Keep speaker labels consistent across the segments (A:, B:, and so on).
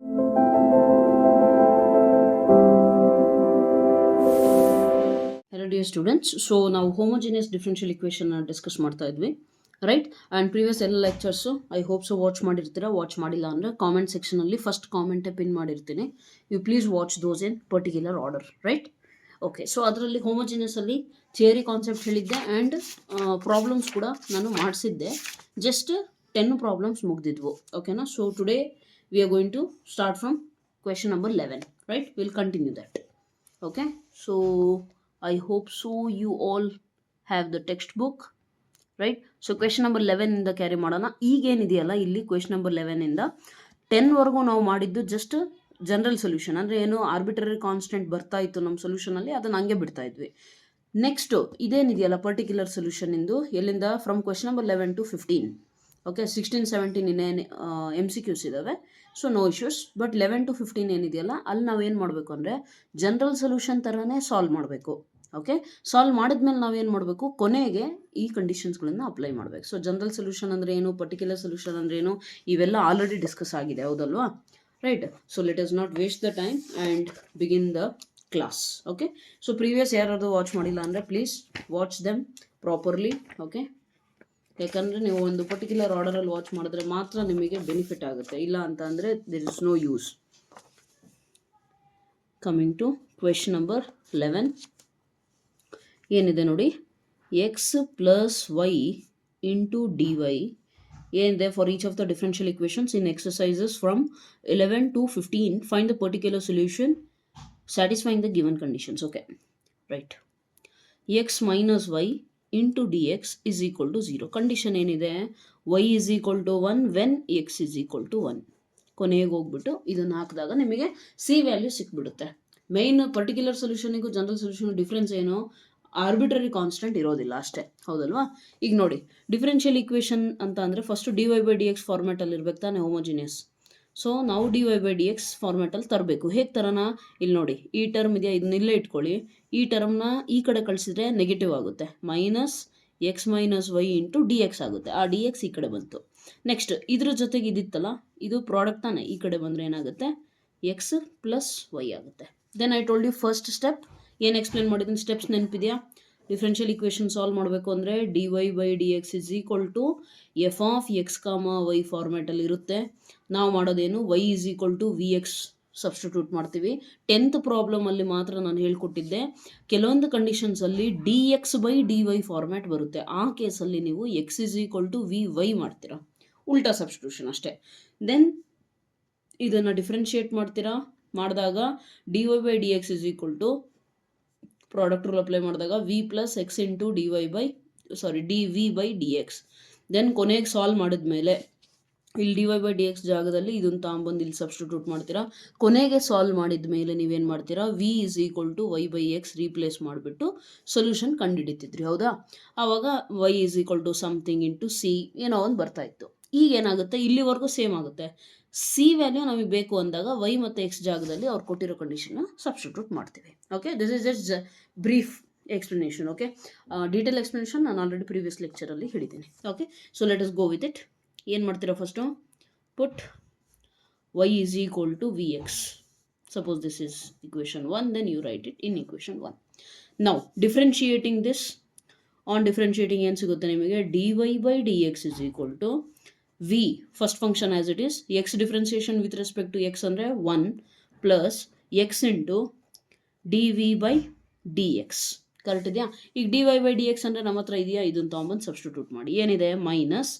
A: Hello dear students. So now homogeneous differential equation discuss ಮಾಡ್ತಾ ಇದ್ವಿ, right. And previous ಎಲ್ಲ lectures I hope so watch ಮಾಡಿರ್ತೀರಾ. Watch ಮಾಡಿಲ್ಲ ಅಂದರೆ ಕಾಮೆಂಟ್ ಸೆಕ್ಷನಲ್ಲಿ ಫಸ್ಟ್ ಕಾಮೆಂಟೇ ಪಿನ್ ಮಾಡಿರ್ತೀನಿ. You please watch those in particular order, right. Okay, so ಅದರಲ್ಲಿ ಹೋಮೋಜಿನಿಯಸಲ್ಲಿ ಥಿಯರಿ ಕಾನ್ಸೆಪ್ಟ್ ಹೇಳಿದ್ದೆ ಆ್ಯಂಡ್ ಪ್ರಾಬ್ಲಮ್ಸ್ ಕೂಡ ನಾನು ಮಾಡಿಸಿದ್ದೆ. ಜಸ್ಟ್ 10 ಪ್ರಾಬ್ಲಮ್ಸ್ ಮುಗ್ದಿದ್ವು, ಓಕೆನಾ. So today we are going to start from question number 11, right. Will continue that. Okay, so I hope so you all have the textbook, right. So question number 11 ಇಂದ carry ಮಾಡೋಣ. ಈಗೇನಿದೆಯಲ್ಲ ಇಲ್ಲಿ question number 11 ಇಂದ 10 ವರೆಗೂ ನಾವು ಮಾಡಿದ್ದು just general solution, ಅಂದರೆ ಏನು arbitrary constant ಬರ್ತಾ ಇತ್ತು ನಮ್ಮ ಸೊಲ್ಯೂಷನಲ್ಲಿ, ಅದನ್ನು ಹಂಗೆ ಬಿಡ್ತಾ ಇದ್ವಿ. ನೆಕ್ಸ್ಟ್ ಇದೇನಿದೆಯಲ್ಲ ಪರ್ಟಿಕ್ಯುಲರ್ ಸೊಲ್ಯೂಷನ್ ಇಂದು ಎಲ್ಲಿಂದ from question number 11 to 15. Okay, 16, 17 ಇನ್ನೇನು MCQs ಇದ್ದಾವೆ, so no issues. But 11 to 15 ಏನಿದೆಯಲ್ಲ ಅಲ್ಲಿ ನಾವೇನು ಮಾಡಬೇಕು ಅಂದರೆ ಜನರಲ್ ಸೊಲ್ಯೂಷನ್ ಥರನೇ ಸಾಲ್ವ್ ಮಾಡಬೇಕು. ಓಕೆ, ಸಾಲ್ವ್ ಮಾಡಿದ್ಮೇಲೆ ನಾವೇನು ಮಾಡಬೇಕು, ಕೊನೆಗೆ ಈ ಕಂಡೀಷನ್ಸ್ಗಳನ್ನು ಅಪ್ಲೈ ಮಾಡಬೇಕು. ಸೊ ಜನರಲ್ ಸೊಲ್ಯೂಷನ್ ಅಂದರೆ ಏನು, ಪರ್ಟಿಕ್ಯುಲರ್ ಸೊಲ್ಯೂಷನ್ ಅಂದರೆ ಏನು, ಇವೆಲ್ಲ ಆಲ್ರೆಡಿ ಡಿಸ್ಕಸ್ ಆಗಿದೆ, ಹೌದಲ್ವಾ, right. So let us not waste the time and begin the class. Okay, so previous ಯಾರಾದರೂ ವಾಚ್ ಮಾಡಿಲ್ಲ ಅಂದರೆ please watch them properly. Okay, ಯಾಕಂದರೆ ನೀವು ಒಂದು ಪರ್ಟಿಕ್ಯುಲರ್ ಆರ್ಡರಲ್ಲಿ ವಾಚ್ ಮಾಡಿದ್ರೆ ಮಾತ್ರ ನಿಮಗೆ ಬೆನಿಫಿಟ್ ಆಗುತ್ತೆ, ಇಲ್ಲ ಅಂತ ಅಂದರೆ there is no use. Coming to question number 11 ಏನಿದೆ ನೋಡಿ, x plus y into d y ಏನಿದೆ for each of the differential equations in exercises from 11 to 15 find the particular solution satisfying the given conditions. Okay, right. X minus y into d x is equal to 0. Condition ಏನಿದೆ, y is equal to 1 when x is equal to 1. ಕೊನೆಗೆ ಹೋಗ್ಬಿಟ್ಟು ಇದನ್ನು ಹಾಕಿದಾಗ ನಿಮಗೆ c value ಸಿಕ್ಬಿಡುತ್ತೆ. Main particular ಸೊಲ್ಯೂಷನಿಗೂ general solution difference ಏನು, arbitrary constant ಇರೋದಿಲ್ಲ ಅಷ್ಟೇ, ಹೌದಲ್ವಾ. ಈಗ ನೋಡಿ, ಡಿಫರೆನ್ಷಿಯಲ್ ಇಕ್ವೇಷನ್ ಅಂತ ಅಂದರೆ first d y by d x ಫಾರ್ಮ್ಯಾಟಲ್ಲಿ ಇರಬೇಕು ತಾನೆ, ಹೋಮೋಜಿನಿಯಸ್. ಸೊ ನಾವು d y by d x ಫಾರ್ಮ್ಯಾಟಲ್ಲಿ ತರಬೇಕು. ಹೇಗೆ ತರೋಣ, ಇಲ್ಲಿ ನೋಡಿ, ಈ ಟರ್ಮ್ ಇದೆಯಾ, ಇದನ್ನಿಲ್ಲೇ ಇಟ್ಕೊಳ್ಳಿ. ಈ ಟರ್ಮ್ನ ಈ ಕಡೆ ಕಳಿಸಿದ್ರೆ ನೆಗೆಟಿವ್ ಆಗುತ್ತೆ, minus x minus y into d x ಆಗುತ್ತೆ. ಆ ಡಿ ಎಕ್ಸ್ ಈ ಕಡೆ ಬಂತು. ನೆಕ್ಸ್ಟ್ ಇದ್ರ ಜೊತೆಗೆ ಇದಿತ್ತಲ್ಲ, ಇದು ಪ್ರಾಡಕ್ಟ್ ತಾನೆ, ಈ ಕಡೆ ಬಂದರೆ ಏನಾಗುತ್ತೆ, ಎಕ್ಸ್ ಪ್ಲಸ್ ವೈ ಆಗುತ್ತೆ. Then I told you first step ಏನು ಎಕ್ಸ್ಪ್ಲೇನ್ ಮಾಡಿದ್ದೀನಿ, ಸ್ಟೆಪ್ಸ್ ನೆನಪಿದೆಯಾ. ಡಿಫ್ರೆನ್ಷಿಯಲ್ ಇಕ್ವೇಷನ್ ಸಾಲ್ವ್ ಮಾಡಬೇಕು ಅಂದರೆ d y by d x is equal to f of x comma y ಫಾರ್ಮ್ಯಾಟಲ್ಲಿ ಇರುತ್ತೆ. ನಾವು ಮಾಡೋದೇನು, y is equal to v x substitute ಮಾಡ್ತೀವಿ. 10th ಪ್ರಾಬ್ಲಮಲ್ಲಿ ಮಾತ್ರ ನಾನು ಹೇಳ್ಕೊಟ್ಟಿದ್ದೆ, ಕೆಲವೊಂದು ಕಂಡೀಷನ್ಸಲ್ಲಿ d x by d y format ಬರುತ್ತೆ. ಆ ಕೇಸಲ್ಲಿ ನೀವು x is equal to V y ಮಾಡ್ತೀರಾ, ಉಲ್ಟಾ ಸಬ್ಸ್ಟಿಟ್ಯೂಷನ್ ಅಷ್ಟೇ. ದೆನ್ ಇದನ್ನು ಡಿಫ್ರೆನ್ಷಿಯೇಟ್ ಮಾಡ್ತೀರಾ, ಮಾಡಿದಾಗ d y by d x is equal to product rule apply ಮಾಡಿದಾಗ v plus x into d v by d x. Then ಕೊನೆಗೆ ಸಾಲ್ವ್ ಮಾಡಿದ್ಮೇಲೆ ಇಲ್ಲಿ d y by d x ಜಾಗದಲ್ಲಿ ಇದನ್ನು ತಾಂಬಂದು ಇಲ್ಲಿ ಸಬ್ಸ್ಟಿಟ್ಯೂಟ್ ಮಾಡ್ತೀರಾ. ಕೊನೆಗೆ ಸಾಲ್ವ್ ಮಾಡಿದ ಮೇಲೆ ನೀವೇನು ಮಾಡ್ತೀರಾ, v is equal to y by x replace ಮಾಡಿಬಿಟ್ಟು ಸೊಲ್ಯೂಷನ್ ಕಂಡುಹಿಡಿತಿದ್ರಿ, ಹೌದಾ. ಆವಾಗ y is equal to something into c ಏನೋ ಒಂದು ಬರ್ತಾ ಇತ್ತು. ಈಗ ಏನಾಗುತ್ತೆ, ಇಲ್ಲಿವರೆಗೂ ಸೇಮ್ ಆಗುತ್ತೆ. ಸಿ ವ್ಯಾಲ್ಯೂ ನಮಗೆ ಬೇಕು ಅಂದಾಗ ವೈ ಮತ್ತು ಎಕ್ಸ್ ಜಾಗದಲ್ಲಿ ಅವ್ರು ಕೊಟ್ಟಿರೋ ಕಂಡೀಷನ್ನ ಸಬ್ಸ್ಟಿಟ್ಯೂಟ್ ಮಾಡ್ತೀವಿ. Okay, this is just brief explanation. Okay, detail explanation ನಾನು ಆಲ್ರೆಡಿ ಪ್ರೀವಿಯಸ್ ಲೆಕ್ಚರಲ್ಲಿ ಹೇಳಿದ್ದೀನಿ. Okay, so let us go with it. ಏನು ಮಾಡ್ತೀರಾ, first put y is equal to v x. Suppose this is equation 1, then you write it in equation 1. Now differentiating this, on differentiating ಏನು ಸಿಗುತ್ತೆ ನಿಮಗೆ, d y by d x is equal to v first function as it is, x differentiation with respect to x ಅಂದರೆ 1 plus x into d v by d x. Correct ಇದೆಯಾ. ಈಗ d y by d x ಅಂದರೆ ನಮ್ಮ ಹತ್ರ ಇದೆಯಾ, ಇದನ್ನು ತೊಗೊಂಬಂದು substitute ಮಾಡಿ. ಏನಿದೆ, minus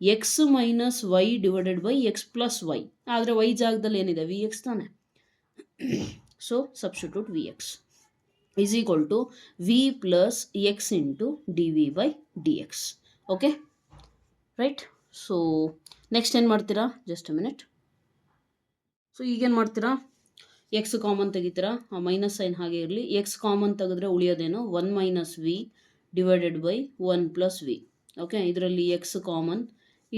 A: x minus y divided by x plus y. ಆದರೆ ವೈ ಜಾಗದಲ್ಲಿ ಏನಿದೆ, ವಿ ಎಕ್ಸ್ ತಾನೆ. So substitute v x is equal to v plus x into d v by d x. Okay, right. So next ಏನು ಮಾಡ್ತೀರಾ, just a minute. So ಈಗೇನು ಮಾಡ್ತೀರಾ, X common ತೆಗಿತೀರಾ, ಆ minus sine ಹಾಗೆ ಇರಲಿ. ಎಕ್ಸ್ ಕಾಮನ್ ತೆಗೆದ್ರೆ ಉಳಿಯೋದೇನು, 1 minus v divided by 1 plus v. Okay, ಇದರಲ್ಲಿ ಎಕ್ಸ್ ಕಾಮನ್,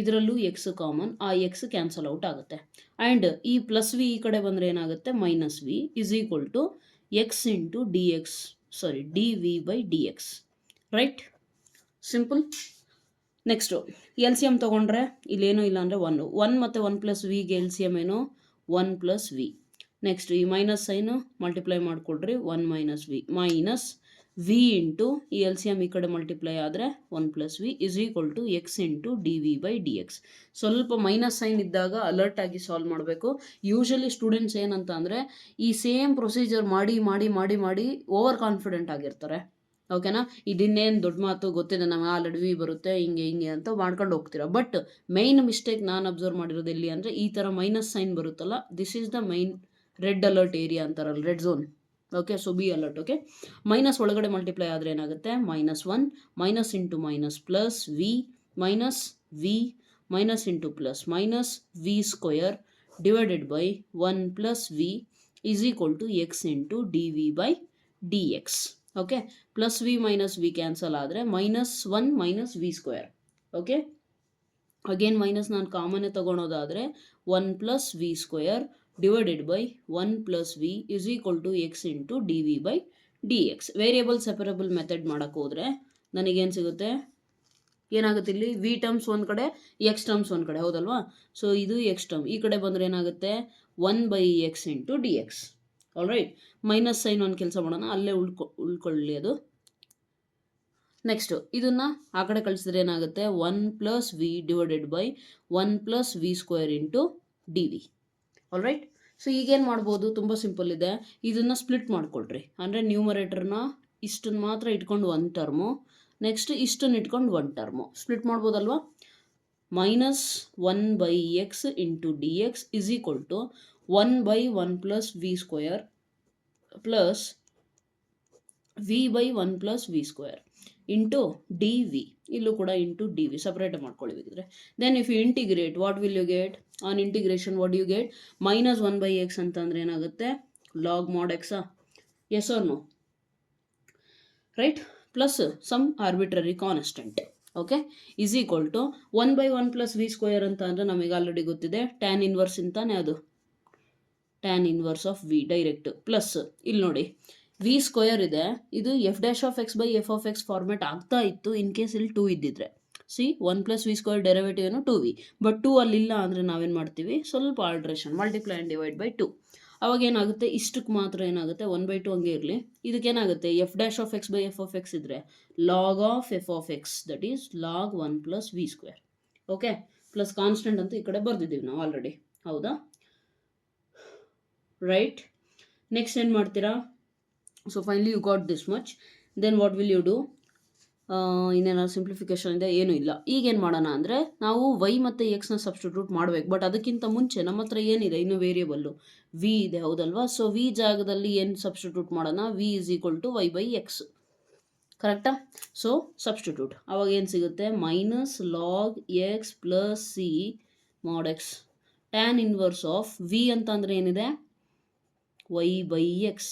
A: ಇದರಲ್ಲೂ ಎಕ್ಸ್ ಕಾಮನ್, ಆ ಎಕ್ಸ್ ಕ್ಯಾನ್ಸಲ್ ಔಟ್ ಆಗುತ್ತೆ. ಆ್ಯಂಡ್ ಈ ಪ್ಲಸ್ ವಿ ಈ ಕಡೆ ಬಂದರೆ ಏನಾಗುತ್ತೆ, minus v is equal to x into d x d v by d x. Right, simple. Next L C M ತೊಗೊಂಡ್ರೆ ಇಲ್ಲೇನೂ ಇಲ್ಲ ಅಂದರೆ 1 ಮತ್ತು 1 ಪ್ಲಸ್ ವಿಗೆ ಎಲ್ ಸಿ ಎಮ್ ಏನು, 1 ಪ್ಲಸ್ ವಿ. ನೆಕ್ಸ್ಟ್ ಈ ಮೈನಸ್ ಸೈನು ಮಲ್ಟಿಪ್ಲೈ ಮಾಡಿಕೊಡ್ರಿ, 1 minus v minus v into ಈ ಎಲ್ ಸಿ ಎಮ್ ಈ ಕಡೆ ಮಲ್ಟಿಪ್ಲೈ ಆದರೆ 1 plus v is equal to x into d v by d x. ಸ್ವಲ್ಪ minus sign ಇದ್ದಾಗ alert ಆಗಿ ಸಾಲ್ವ್ ಮಾಡಬೇಕು. ಯೂಶಲಿ ಸ್ಟೂಡೆಂಟ್ಸ್ ಏನಂತ ಅಂದರೆ ಈ ಸೇಮ್ ಪ್ರೊಸೀಜರ್ ಮಾಡಿ ಮಾಡಿ ಮಾಡಿ ಮಾಡಿ ಓವರ್ ಕಾನ್ಫಿಡೆಂಟ್ ಆಗಿರ್ತಾರೆ. ಓಕೆನಾ, ಇದನ್ನೇನು ದೊಡ್ಡ ಮಾತು ಗೊತ್ತಿದೆ ನಮಗೆ, ಆಲ್ರೆಡಿ ವಿ ಬರುತ್ತೆ ಹಿಂಗೆ ಹಿಂಗೆ ಅಂತ ಮಾಡ್ಕೊಂಡು ಹೋಗ್ತೀರಾ. ಬಟ್ ಮೈನ್ ಮಿಸ್ಟೇಕ್ ನಾನು ಅಬ್ಸರ್ವ್ ಮಾಡಿರೋದು ಎಲ್ಲಿ ಅಂದರೆ ಈ ಥರ ಮೈನಸ್ ಸೈನ್ ಬರುತ್ತಲ್ಲ, this is the main red alert area ಅಂತಾರಲ್ಲ, red zone. Okay, so be alert. Okay, minus ಒಳಗಡೆ ಮಲ್ಟಿಪ್ಲೈ ಆದರೆ ಏನಾಗುತ್ತೆ, -1 minus into minus plus v minus v minus into plus minus v square divided by 1 plus v is equal to x into d v by d x. Okay, plus v minus v cancel ಆದರೆ -1 minus v square. Okay, again minus ನಾನು ಕಾಮನ್ನೇ ತೊಗೊಳೋದಾದರೆ 1 plus v square divided by 1 plus v is equal to x into d v by d x. Variable separable method ಮಾಡೋಕ್ಕೆ ಹೋದರೆ ನನಗೇನು ಸಿಗುತ್ತೆ, ಏನಾಗುತ್ತೆ ಇಲ್ಲಿ ವಿ ಟರ್ಮ್ಸ್ ಒಂದು ಕಡೆ, ಎಕ್ಸ್ ಟರ್ಮ್ಸ್ ಒಂದು ಕಡೆ, ಹೌದಲ್ವಾ? ಸೊ ಇದು ಎಕ್ಸ್ ಟರ್ಮ್ ಈ ಕಡೆ ಬಂದರೆ ಏನಾಗುತ್ತೆ 1 by x into d x. All right, minus sign ಒಂದು ಕೆಲಸ ಮಾಡೋಣ, ಅಲ್ಲೇ ಉಳ್ಕೊಳ್ಳಿ ಅದು. ನೆಕ್ಸ್ಟು ಇದನ್ನು ಆ ಕಡೆ ಕಳಿಸಿದ್ರೆ ಏನಾಗುತ್ತೆ 1 plus v divided by 1 plus v square into d v. All right, so ಈಗೇನು ಮಾಡ್ಬೋದು, ತುಂಬ ಸಿಂಪಲ್ ಇದೆ. ಇದನ್ನು ಸ್ಪ್ಲಿಟ್ ಮಾಡ್ಕೊಳ್ರಿ, ಅಂದರೆ ನ್ಯೂಮರೇಟರ್ನ ಇಷ್ಟನ್ನು ಮಾತ್ರ ಇಟ್ಕೊಂಡು 1 ಟರ್ಮು, ನೆಕ್ಸ್ಟ್ ಇಷ್ಟನ್ನು ಇಟ್ಕೊಂಡು 1 ಟರ್ಮು ಸ್ಪ್ಲಿಟ್ ಮಾಡ್ಬೋದಲ್ವಾ. -1 by x into d x is equal to 1 by 1 plus v square plus v by 1 plus v square into d v. ಇಲ್ಲೂ ಕೂಡ ಇಂಟು ಡಿ ವಿ ಸಪ್ರೇಟ್ ಮಾಡ್ಕೊಳ್ಬೇಕಿದ್ರೆ. Then if you integrate what will you get, on integration what you get, -1 by x ಅಂತಂದರೆ ಏನಾಗುತ್ತೆ log mod ಎಕ್ಸಾ, yes or no, right, plus some arbitrary constant. Okay, is equal to 1 by 1 plus v square ಅಂತ ಅಂದರೆ ನಮಗೆ already ಗೊತ್ತಿದೆ tan inverse ಅಂತಾನೆ, ಅದು tan inverse of v direct, plus ಇಲ್ಲಿ ನೋಡಿ ವಿ ಸ್ಕ್ವೇರ್ ಇದೆ, ಇದು f dash of x by f of x format ಆಗ್ತಾ ಇತ್ತು ಇನ್ ಕೇಸ್ ಇಲ್ಲಿ 2 ಇದ್ದಿದ್ರೆ. C 1 plus v square derivative ಏನು 2v, ಬಟ್ 2 ಅಲ್ಲಿಲ್ಲ ಅಂದರೆ ನಾವೇನು ಮಾಡ್ತೀವಿ, ಸ್ವಲ್ಪ alteration multiply and divide by 2. ಅವಾಗ ಏನಾಗುತ್ತೆ, ಇಷ್ಟಕ್ಕೆ ಮಾತ್ರ ಏನಾಗುತ್ತೆ 1/2 ಹಂಗೆ ಇರಲಿ. ಇದಕ್ಕೇನಾಗುತ್ತೆ f dash of x by f of x ಇದ್ದರೆ log of f of x that is log 1 plus v square. Okay, plus constant ಅಂತ ಈ ಕಡೆ ಬರ್ದಿದ್ದೀವಿ ನಾವು ಆಲ್ರೆಡಿ, ಹೌದಾ, ರೈಟ್. ನೆಕ್ಸ್ಟ್ ಏನು ಮಾಡ್ತೀರಾ, so finally you got this much. Then what will you do, ಇನ್ನೇನಾದ್ರು simplification ಇದೆ, ಏನೂ ಇಲ್ಲ. ಈಗೇನು ಮಾಡೋಣ ಅಂದರೆ ನಾವು ವೈ ಮತ್ತು ಎಕ್ಸ್ನ ಸಬ್ಸ್ಟಿಟ್ಯೂಟ್ ಮಾಡಬೇಕು. ಬಟ್ ಅದಕ್ಕಿಂತ ಮುಂಚೆ ನಮ್ಮ ಹತ್ರ ಏನಿದೆ, ಇನ್ನು ವೇರಿಯಬಲ್ಲು ವಿ ಇದೆ, ಹೌದಲ್ವಾ? ಸೊ ವಿ ಜಾಗದಲ್ಲಿ ಏನು ಸಬ್ಸ್ಟಿಟ್ಯೂಟ್ ಮಾಡೋಣ, v is equal to y by x, ಕರೆಕ್ಟಾ? ಸೊ ಸಬ್ಸ್ಟಿಟ್ಯೂಟ್ ಅವಾಗ ಏನು ಸಿಗುತ್ತೆ, minus log x plus c mod x tan inverse of v ಅಂತ ಅಂದರೆ ಏನಿದೆ y by x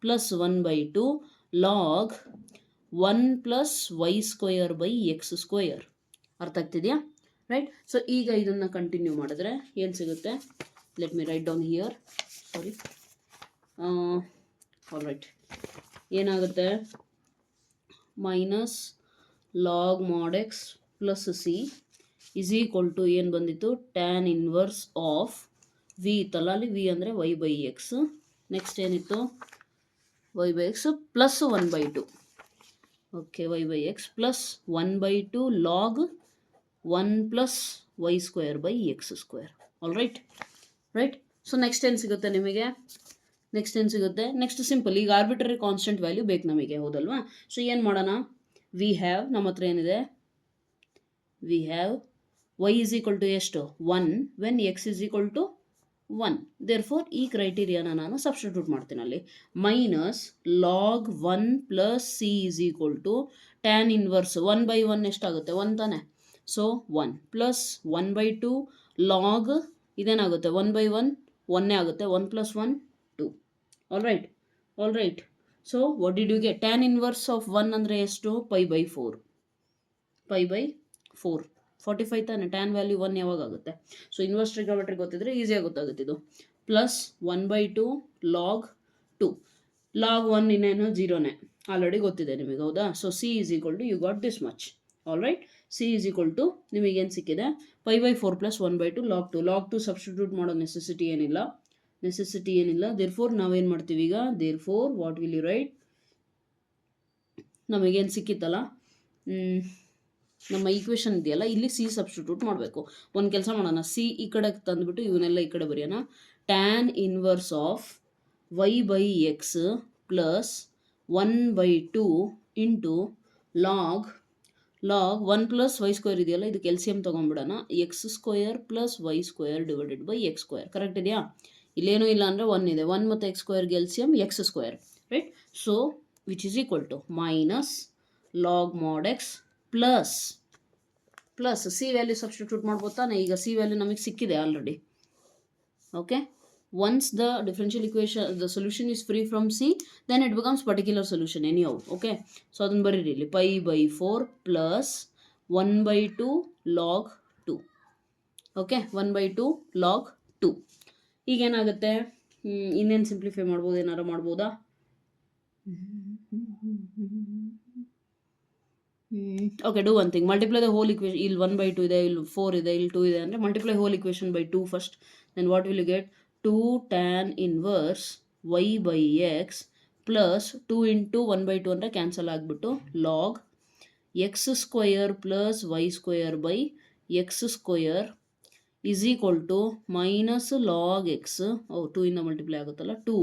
A: plus 1/2 log 1 plus y square by x square. ಅರ್ಥ ಆಗ್ತಿದೆಯಾ, right? So ಈಗ ಇದನ್ನು ಕಂಟಿನ್ಯೂ ಮಾಡಿದ್ರೆ ಏನು ಸಿಗುತ್ತೆ, let me write down here, sorry, all right, ಏನಾಗುತ್ತೆ minus log mod x plus c is equal to ಏನು ಬಂದಿತ್ತು, ಟ್ಯಾನ್ ಇನ್ವರ್ಸ್ ಆಫ್ ವಿ ಇತ್ತಲ್ಲ, ಅಲ್ಲಿ ವಿ ಅಂದರೆ ವೈ ಬೈ ಎಕ್ಸ್, ನೆಕ್ಸ್ಟ್ ಏನಿತ್ತು y by x plus 1/2. Okay, y by x plus 1/2 log 1 plus y square by x square. All right, right. So next ಏನು ಸಿಗುತ್ತೆ ನಿಮಗೆ, next ಏನು ಸಿಗುತ್ತೆ, next simple, ಈಗ ಆರ್ಬಿಟ್ರರಿ ಕಾನ್ಸ್ಟೆಂಟ್ ವ್ಯಾಲ್ಯೂ ಬೇಕು ನಮಗೆ, ಹೌದಲ್ವಾ? ಸೊ ಏನು ಮಾಡೋಣ, ವಿ ಹ್ಯಾವ್, ನಮ್ಮ ಹತ್ರ ಏನಿದೆ, we have y is equal to ಎಷ್ಟು 1 when x is equal to 1. Therefore ಈ ಕ್ರೈಟೀರಿಯಾನ ನಾನು ಸಬ್ಸ್ಟಿಟ್ಯೂಟ್ ಮಾಡ್ತೀನಿ ಅಲ್ಲಿ, minus log 1 plus c is equal to tan inverse 1/1 ಎಷ್ಟಾಗುತ್ತೆ 1 ತಾನೆ, ಸೊ 1 ಪ್ಲಸ್ 1/2 ಲಾಗ್ ಇದೇನಾಗುತ್ತೆ 1/1 1 ಆಗುತ್ತೆ, 1 plus 1 2. All right, all right. So what did you get, tan inverse of 1 ಅಂದರೆ ಎಷ್ಟು, π/4, π/4 45 ತಾನೆ, ಟ್ಯಾನ್ ವ್ಯಾಲ್ಯೂ 1 ಯಾವಾಗ ಆಗುತ್ತೆ, ಸೊ ಇನ್ವರ್ಸ್ ಟ್ರಿಗೊಮೆಟ್ರಿ ಗೊತ್ತಿದ್ರೆ ಈಸಿಯಾಗಿ ಗೊತ್ತಾಗುತ್ತೆ ಇದು, ಪ್ಲಸ್ 1/2 ಲಾಗ್ 2, ಲಾಗ್ 1 ಇನ್ನೇನು 0ನೇ ಆಲ್ರೆಡಿ ಗೊತ್ತಿದೆ ನಿಮಗೆ, ಹೌದಾ? So c is equal to you got this much. All right, c is equal to ನಿಮಗೇನು ಸಿಕ್ಕಿದೆ, pi by 4 plus 1/2 log two substitute ಮಾಡೋ ನೆಸೆಸಿಟಿ ಏನಿಲ್ಲ. ದೇರ್ಫೋರ್ ನಾವೇನು ಮಾಡ್ತೀವಿ ಈಗ, therefore what will you write, ನಮಗೇನು ಸಿಕ್ಕಿತ್ತಲ್ಲ, ನಮ್ಮ ಈಕ್ವೇಷನ್ ಇದೆಯಲ್ಲ, ಇಲ್ಲಿ ಸಿ ಸಬ್ಸ್ಟಿಟ್ಯೂಟ್ ಮಾಡಬೇಕು. ಒಂದು ಕೆಲಸ ಮಾಡೋಣ, ಸಿ ಈ ಕಡೆ ತಂದುಬಿಟ್ಟು ಇವನ್ನೆಲ್ಲ ಈ ಕಡೆ ಬರೆಯೋಣ. Tan inverse of y by x plus 1/2 into log 1 plus y square ಇದೆಯಲ್ಲ, ಇದಕ್ಕೆ ಎಲ್ಸಿಎಂ ತೊಗೊಂಡ್ಬಿಡೋಣ. X square plus y square divided by x square. Correct ಇದೆಯಾ? ಇಲ್ಲೇನೂ ಇಲ್ಲ ಅಂದರೆ 1 ಇದೆ. 1 ಮತ್ತು ಎಕ್ಸ್ ಸ್ಕ್ವೇರ್ಗೆ LCM x square, right? So which is equal to minus log mod x plus c value substitute ಮಾಡ್ಬೋದು ತಾನೆ. ಈಗ ಸಿ ವ್ಯಾಲ್ಯೂ ನಮಗೆ ಸಿಕ್ಕಿದೆ already. Okay, once the differential equation, the solution is free from C, then it becomes particular solution anyhow. Okay, so ಅದನ್ನು ಬರೀರಿ ಇಲ್ಲಿ, pi by 4 plus 1/2 log 2. Okay, 1/2 log 2. ಈಗೇನಾಗುತ್ತೆ, ಇನ್ನೇನು ಸಿಂಪ್ಲಿಫೈ ಮಾಡ್ಬೋದು, ಏನಾರು ಮಾಡ್ಬೋದಾ? Okay, do one thing, multiply the whole equation. ಇಲ್ಲಿ 1/2 ಇದೆ, ಇಲ್ಲಿ 4 ಇದೆ, ಇಲ್ಲಿ 2 ಇದೆ ಅಂದರೆ multiply whole equation by 2 first. Then what will you get? 2 tan inverse y by x plus 2 into 1/2 ಅಂದರೆ ಕ್ಯಾನ್ಸಲ್ ಆಗಿಬಿಟ್ಟು log x square plus y square by x square is equal to minus log x. 2 ಇಂದ multiply ಆಗುತ್ತಲ್ಲ, 2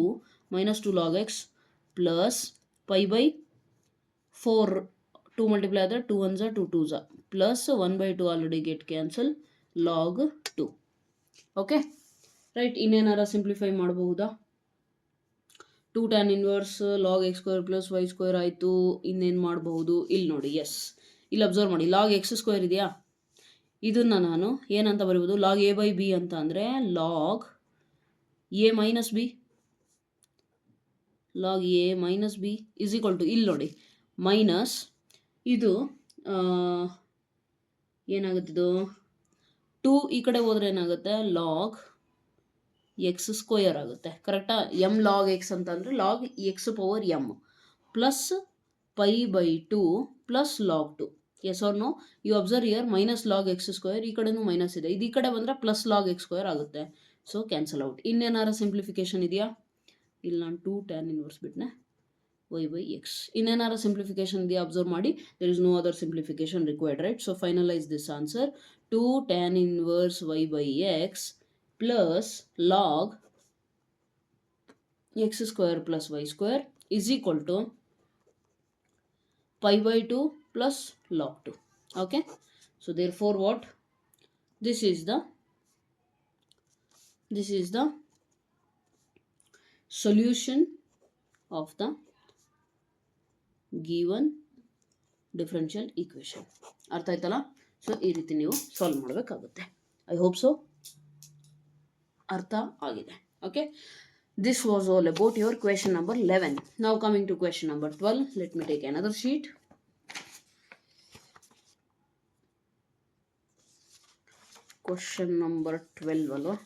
A: minus 2 log x plus pi by 4. 2 multiply ಆದರೆ 2 1 2 2 plus 1/2 already get cancel log 2. Okay, right? ಇನ್ನೇನಾರ simplify ಮಾಡಬಹುದಾ? 2 tan inverse log x square plus y square ಆಯಿತು. ಇನ್ನೇನು ಮಾಡಬಹುದು? ಇಲ್ಲಿ ನೋಡಿ, ಎಸ್, ಇಲ್ಲಿ ಅಬ್ಸರ್ವ್ ಮಾಡಿ, ಲಾಗ್ ಎಕ್ಸ್ ಸ್ಕ್ವೇರ್ ಇದೆಯಾ, ಇದನ್ನು ನಾನು ಏನಂತ ಬರೀಬೋದು? ಲಾಗ್ ಎ ಬೈ ಬಿ ಅಂತ ಅಂದರೆ log a minus b, log a minus b is equal to, ಇಲ್ಲಿ ನೋಡಿ, ಮೈನಸ್ ಇದು ಏನಾಗುತ್ತಿದ್ದು 2 ಈ ಕಡೆ ಹೋದರೆ ಏನಾಗುತ್ತೆ, ಲಾಗ್ ಎಕ್ಸ್ ಸ್ಕ್ವೇರ್ ಆಗುತ್ತೆ. ಕರೆಕ್ಟಾ? ಎಮ್ ಲಾಗ್ ಎಕ್ಸ್ ಅಂತಂದರೆ log x power m plus pi by 2 plus log 2. Yes or no? You observe here, minus log x square, ಈ ಕಡೆನೂ ಮೈನಸ್ ಇದೆ, ಇದು ಈ ಕಡೆ ಬಂದರೆ ಪ್ಲಸ್ ಲಾಗ್ ಎಕ್ಸ್ ಸ್ಕ್ವೇರ್ ಆಗುತ್ತೆ. So cancel out. ಇನ್ನೇನಾರ ಸಿಂಪ್ಲಿಫಿಕೇಶನ್ ಇದೆಯಾ? ಇಲ್ಲಿ ನಾನು 2 tan ಇನ್ವರ್ಸ್ ಬಿಟ್ಟನೆ y by x. ಇನ್ನೇನಾರ ಸಿಂಪ್ಲಿಫಿಕೇಶನ್ ಇದೆಯಾ? ಅಬ್ಸರ್ವ್ ಮಾಡಿ, there is no other simplification required, right? So finalize this answer. 2 tan inverse y by x plus log x square plus y square is equal to pi by 2 plus log 2. Okay, so therefore what, this is the solution of the given differential equation. ಅರ್ಥ ಆಯ್ತಲ್ಲ? So ಈ ರೀತಿ ನೀವು solve ಮಾಡಬೇಕಾಗುತ್ತೆ. I hope so ಅರ್ಥ ಆಗಿದೆ. Okay, this was all about your question number 11. Now coming to question number 12. Let me take another sheet. Question number 12 ಅಲ್ವಾ?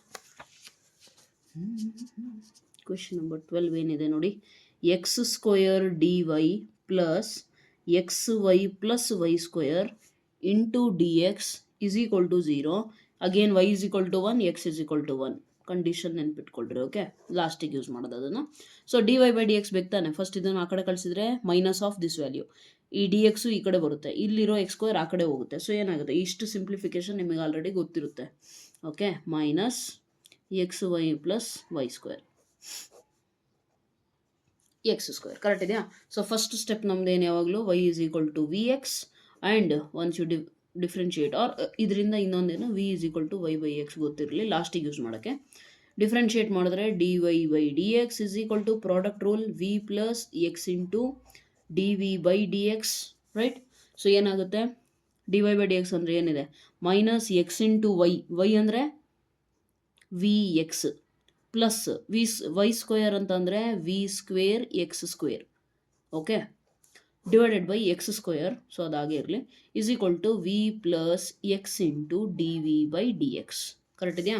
A: Question number 12 ಏನಿದೆ ನೋಡಿ, x square d y plus x y plus y square into d x is equal to 0. Again y is equal to 1, x is equal to 1. Condition ನೆನ್ಪಿಟ್ಕೊಳ್ರಿ. Okay, ಲಾಸ್ಟಿಗೆ use ಮಾಡೋದು ಅದನ್ನು. So d y by d x ಬೇಕಾನೆ. First ಇದನ್ನು ಆ ಕಡೆ ಕಳಿಸಿದ್ರೆ minus of this value, ಈ ಡಿ ಎಕ್ಸು ಈ ಕಡೆ ಬರುತ್ತೆ, ಇಲ್ಲಿರೋ ಎಕ್ಸ್ ಸ್ಕ್ವೇರ್ ಆ ಕಡೆ ಹೋಗುತ್ತೆ. ಸೊ ಏನಾಗುತ್ತೆ, ಇಷ್ಟು ಸಿಂಪ್ಲಿಫಿಕೇಶನ್ ನಿಮಗೆ ಆಲ್ರೆಡಿ ಗೊತ್ತಿರುತ್ತೆ. Okay, minus x y plus y square x square. Correct ಇದೆಯಾ? ಸೊ ಫಸ್ಟ್ ಸ್ಟೆಪ್ ನಮ್ದೇನು ಯಾವಾಗಲೂ y is equal to v x and once you differentiate, or ಇದರಿಂದ ಇನ್ನೊಂದೇನು v is equal to y by x ಗೊತ್ತಿರಲಿ, ಲಾಸ್ಟಿಗೆ use ಮಾಡೋಕ್ಕೆ. Differentiate ಮಾಡಿದ್ರೆ d y by d x is equal to product rule v plus x into d v by d x, right? So ಏನಾಗುತ್ತೆ, d y by d x ಅಂದರೆ ಏನಿದೆ, minus x into y, y ಅಂದರೆ v x plus y square ಅಂತಂದರೆ v square x square, okay, divided by x square, so ಅದಾಗೆ ಇರಲಿ, is equal to v plus x into d v by d x. Correct ಇದೆಯಾ?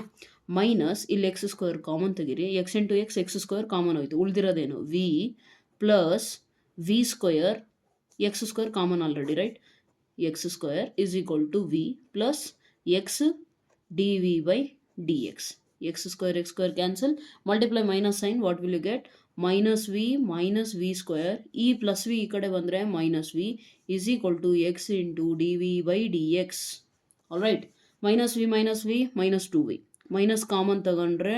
A: Minus ಇಲ್ಲಿ x square common ತೆಗೀರಿ, x into x square common ಹೋಯ್ತು, ಉಳಿದಿರೋದೇನು v plus v square x square common already, right? X square is equal to v plus x dv by dx. X square cancel, multiply minus sign, what will you get? Minus v square, e plus v ಈ ಕಡೆ ಬಂದರೆ minus v is equal to x into dv by dx. Alright, minus v minus 2v, minus common ತಗೊಂಡ್ರೆ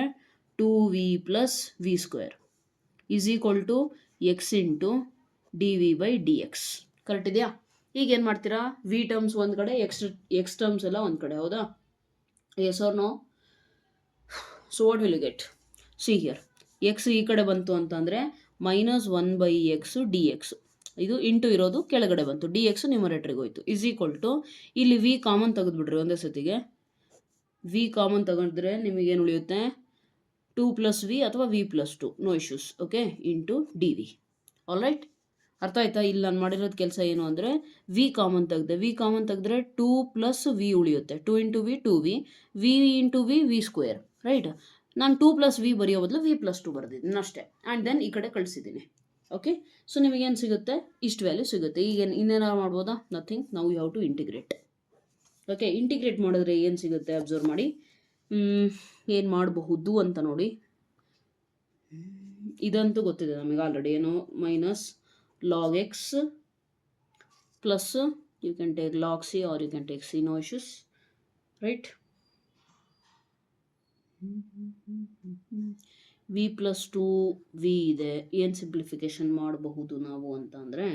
A: 2v plus v square is equal to x into dv by dx. Correct ಇದೆಯಾ? ಈಗ ಏನು ಮಾಡ್ತೀರಾ, V terms ಒಂದು ಕಡೆ, X terms ಎಲ್ಲ ಒಂದು ಕಡೆ, ಹೌದಾ? Yes or no? So what will you get? See here, x ಈ ಕಡೆ ಬಂತು ಅಂತಂದರೆ ಮೈನಸ್ 1/x dx, ಇದು ಇಂಟು ಇರೋದು ಕೆಳಗಡೆ ಬಂತು, ಡಿ ಎಕ್ಸ್ ನ್ಯೂಮರೇಟ್ರಿಗೆ ಹೋಯ್ತು, ಇಸ್ ಈಕ್ವಲ್ ಟು ಇಲ್ಲಿ ವಿ ಕಾಮನ್ ತೆಗೆದುಬಿಡ್ರಿ ಒಂದೇ ಸತಿಗೆ. ವಿ ಕಾಮನ್ ತಗೊಂಡ್ರೆ ನಿಮಗೇನು ಉಳಿಯುತ್ತೆ? 2 + v ಅಥವಾ v + 2, no issues, okay, into d v. All right, ಅರ್ಥ ಆಯ್ತಾ? ಇಲ್ಲಿ ನಾನು ಮಾಡಿರೋದು ಕೆಲಸ ಏನು ಅಂದರೆ ವಿ ಕಾಮನ್ ತೆಗೆದೆ, ವಿ ಕಾಮನ್ ತೆಗೆದ್ರೆ 2 + v ಉಳಿಯುತ್ತೆ, 2 × v 2v, v × v square, right? ನಾನು 2 + v ಬರೆಯೋ ಬದಲು v + 2 ಬರೆದಿದ್ದೀನಿ ಅಷ್ಟೇ, ಆ್ಯಂಡ್ ದೆನ್ ಈ ಕಡೆ ಕಳಿಸಿದ್ದೀನಿ. ಓಕೆ, ಸೊ ನಿಮಗೇನು ಸಿಗುತ್ತೆ? ಇಷ್ಟು ವ್ಯಾಲ್ಯೂ ಸಿಗುತ್ತೆ. ಈಗ ಇನ್ನೇನಾರು ಮಾಡ್ಬೋದಾ? ನಥಿಂಗ್. ನಾವು you have to integrate. Okay, integrate ಮಾಡಿದ್ರೆ ಏನು ಸಿಗುತ್ತೆ ಅಬ್ಸರ್ವ್ ಮಾಡಿ. ಏನು ಮಾಡಬಹುದು ಅಂತ ನೋಡಿ. ಇದಂತೂ ಗೊತ್ತಿದೆ ನಮಗೆ ಆಲ್ರೆಡಿ, ಏನು minus log x plus you can take log c or you can take c, no issues, right? v plus 2v ಇದೆ. ಏನು ಸಿಂಪ್ಲಿಫಿಕೇಶನ್ ಮಾಡಬಹುದು ನಾವು ಅಂತ ಅಂದರೆ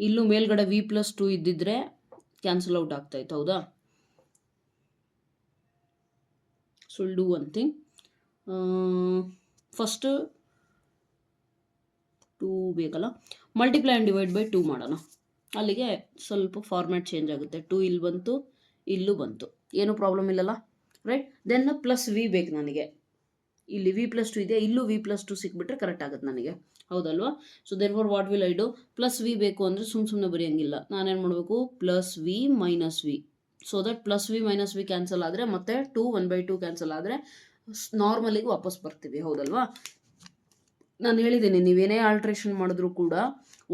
A: ಇಲ್ಲೂ ಮೇಲ್ಗಡೆ v plus 2 ಇದ್ದಿದ್ರೆ ಕ್ಯಾನ್ಸಲ್ ಔಟ್ ಆಗ್ತಾಯಿತ್ತು, ಹೌದಾ? So will do one thing, first 2 ಬೇಕಲ್ಲ, ಮಲ್ಟಿಪ್ಲೈ ಆ್ಯಂಡ್ ಡಿವೈಡ್ ಬೈ 2 ಮಾಡೋಣ. ಅಲ್ಲಿಗೆ ಸ್ವಲ್ಪ ಫಾರ್ಮ್ಯಾಟ್ ಚೇಂಜ್ ಆಗುತ್ತೆ. 2 ಇಲ್ಲಿ ಬಂತು, ಇಲ್ಲೂ ಬಂತು, ಏನೂ ಪ್ರಾಬ್ಲಮ್ ಇಲ್ಲಲ್ಲ, ರೈಟ್? ದೆನ್ ಪ್ಲಸ್ ವಿ ಬೇಕು ನನಗೆ. ಇಲ್ಲಿ v + 2 ಇದೆ, ಇಲ್ಲೂ v + 2 ಸಿಕ್ಬಿಟ್ರೆ ಕರೆಕ್ಟ್ ಆಗುತ್ತೆ ನನಗೆ, ಹೌದಲ್ವಾ? So therefore what will I do? Plus v ಬೇಕು ಅಂದರೆ ಸುಮ್ಮನೆ ಬರೆಯೋಂಗಿಲ್ಲ, ನಾನೇನು ಮಾಡಬೇಕು? Plus v minus v, so that plus v minus v cancel ಆದರೆ ಮತ್ತೆ 2 1/2 ಕ್ಯಾನ್ಸಲ್ ಆದರೆ ನಾರ್ಮಲಿಗೆ ವಾಪಸ್ ಬರ್ತೀವಿ, ಹೌದಲ್ವಾ? ನಾನು ಹೇಳಿದ್ದೀನಿ, ನೀವೇನೇ ಆಲ್ಟ್ರೇಷನ್ ಮಾಡಿದ್ರೂ ಕೂಡ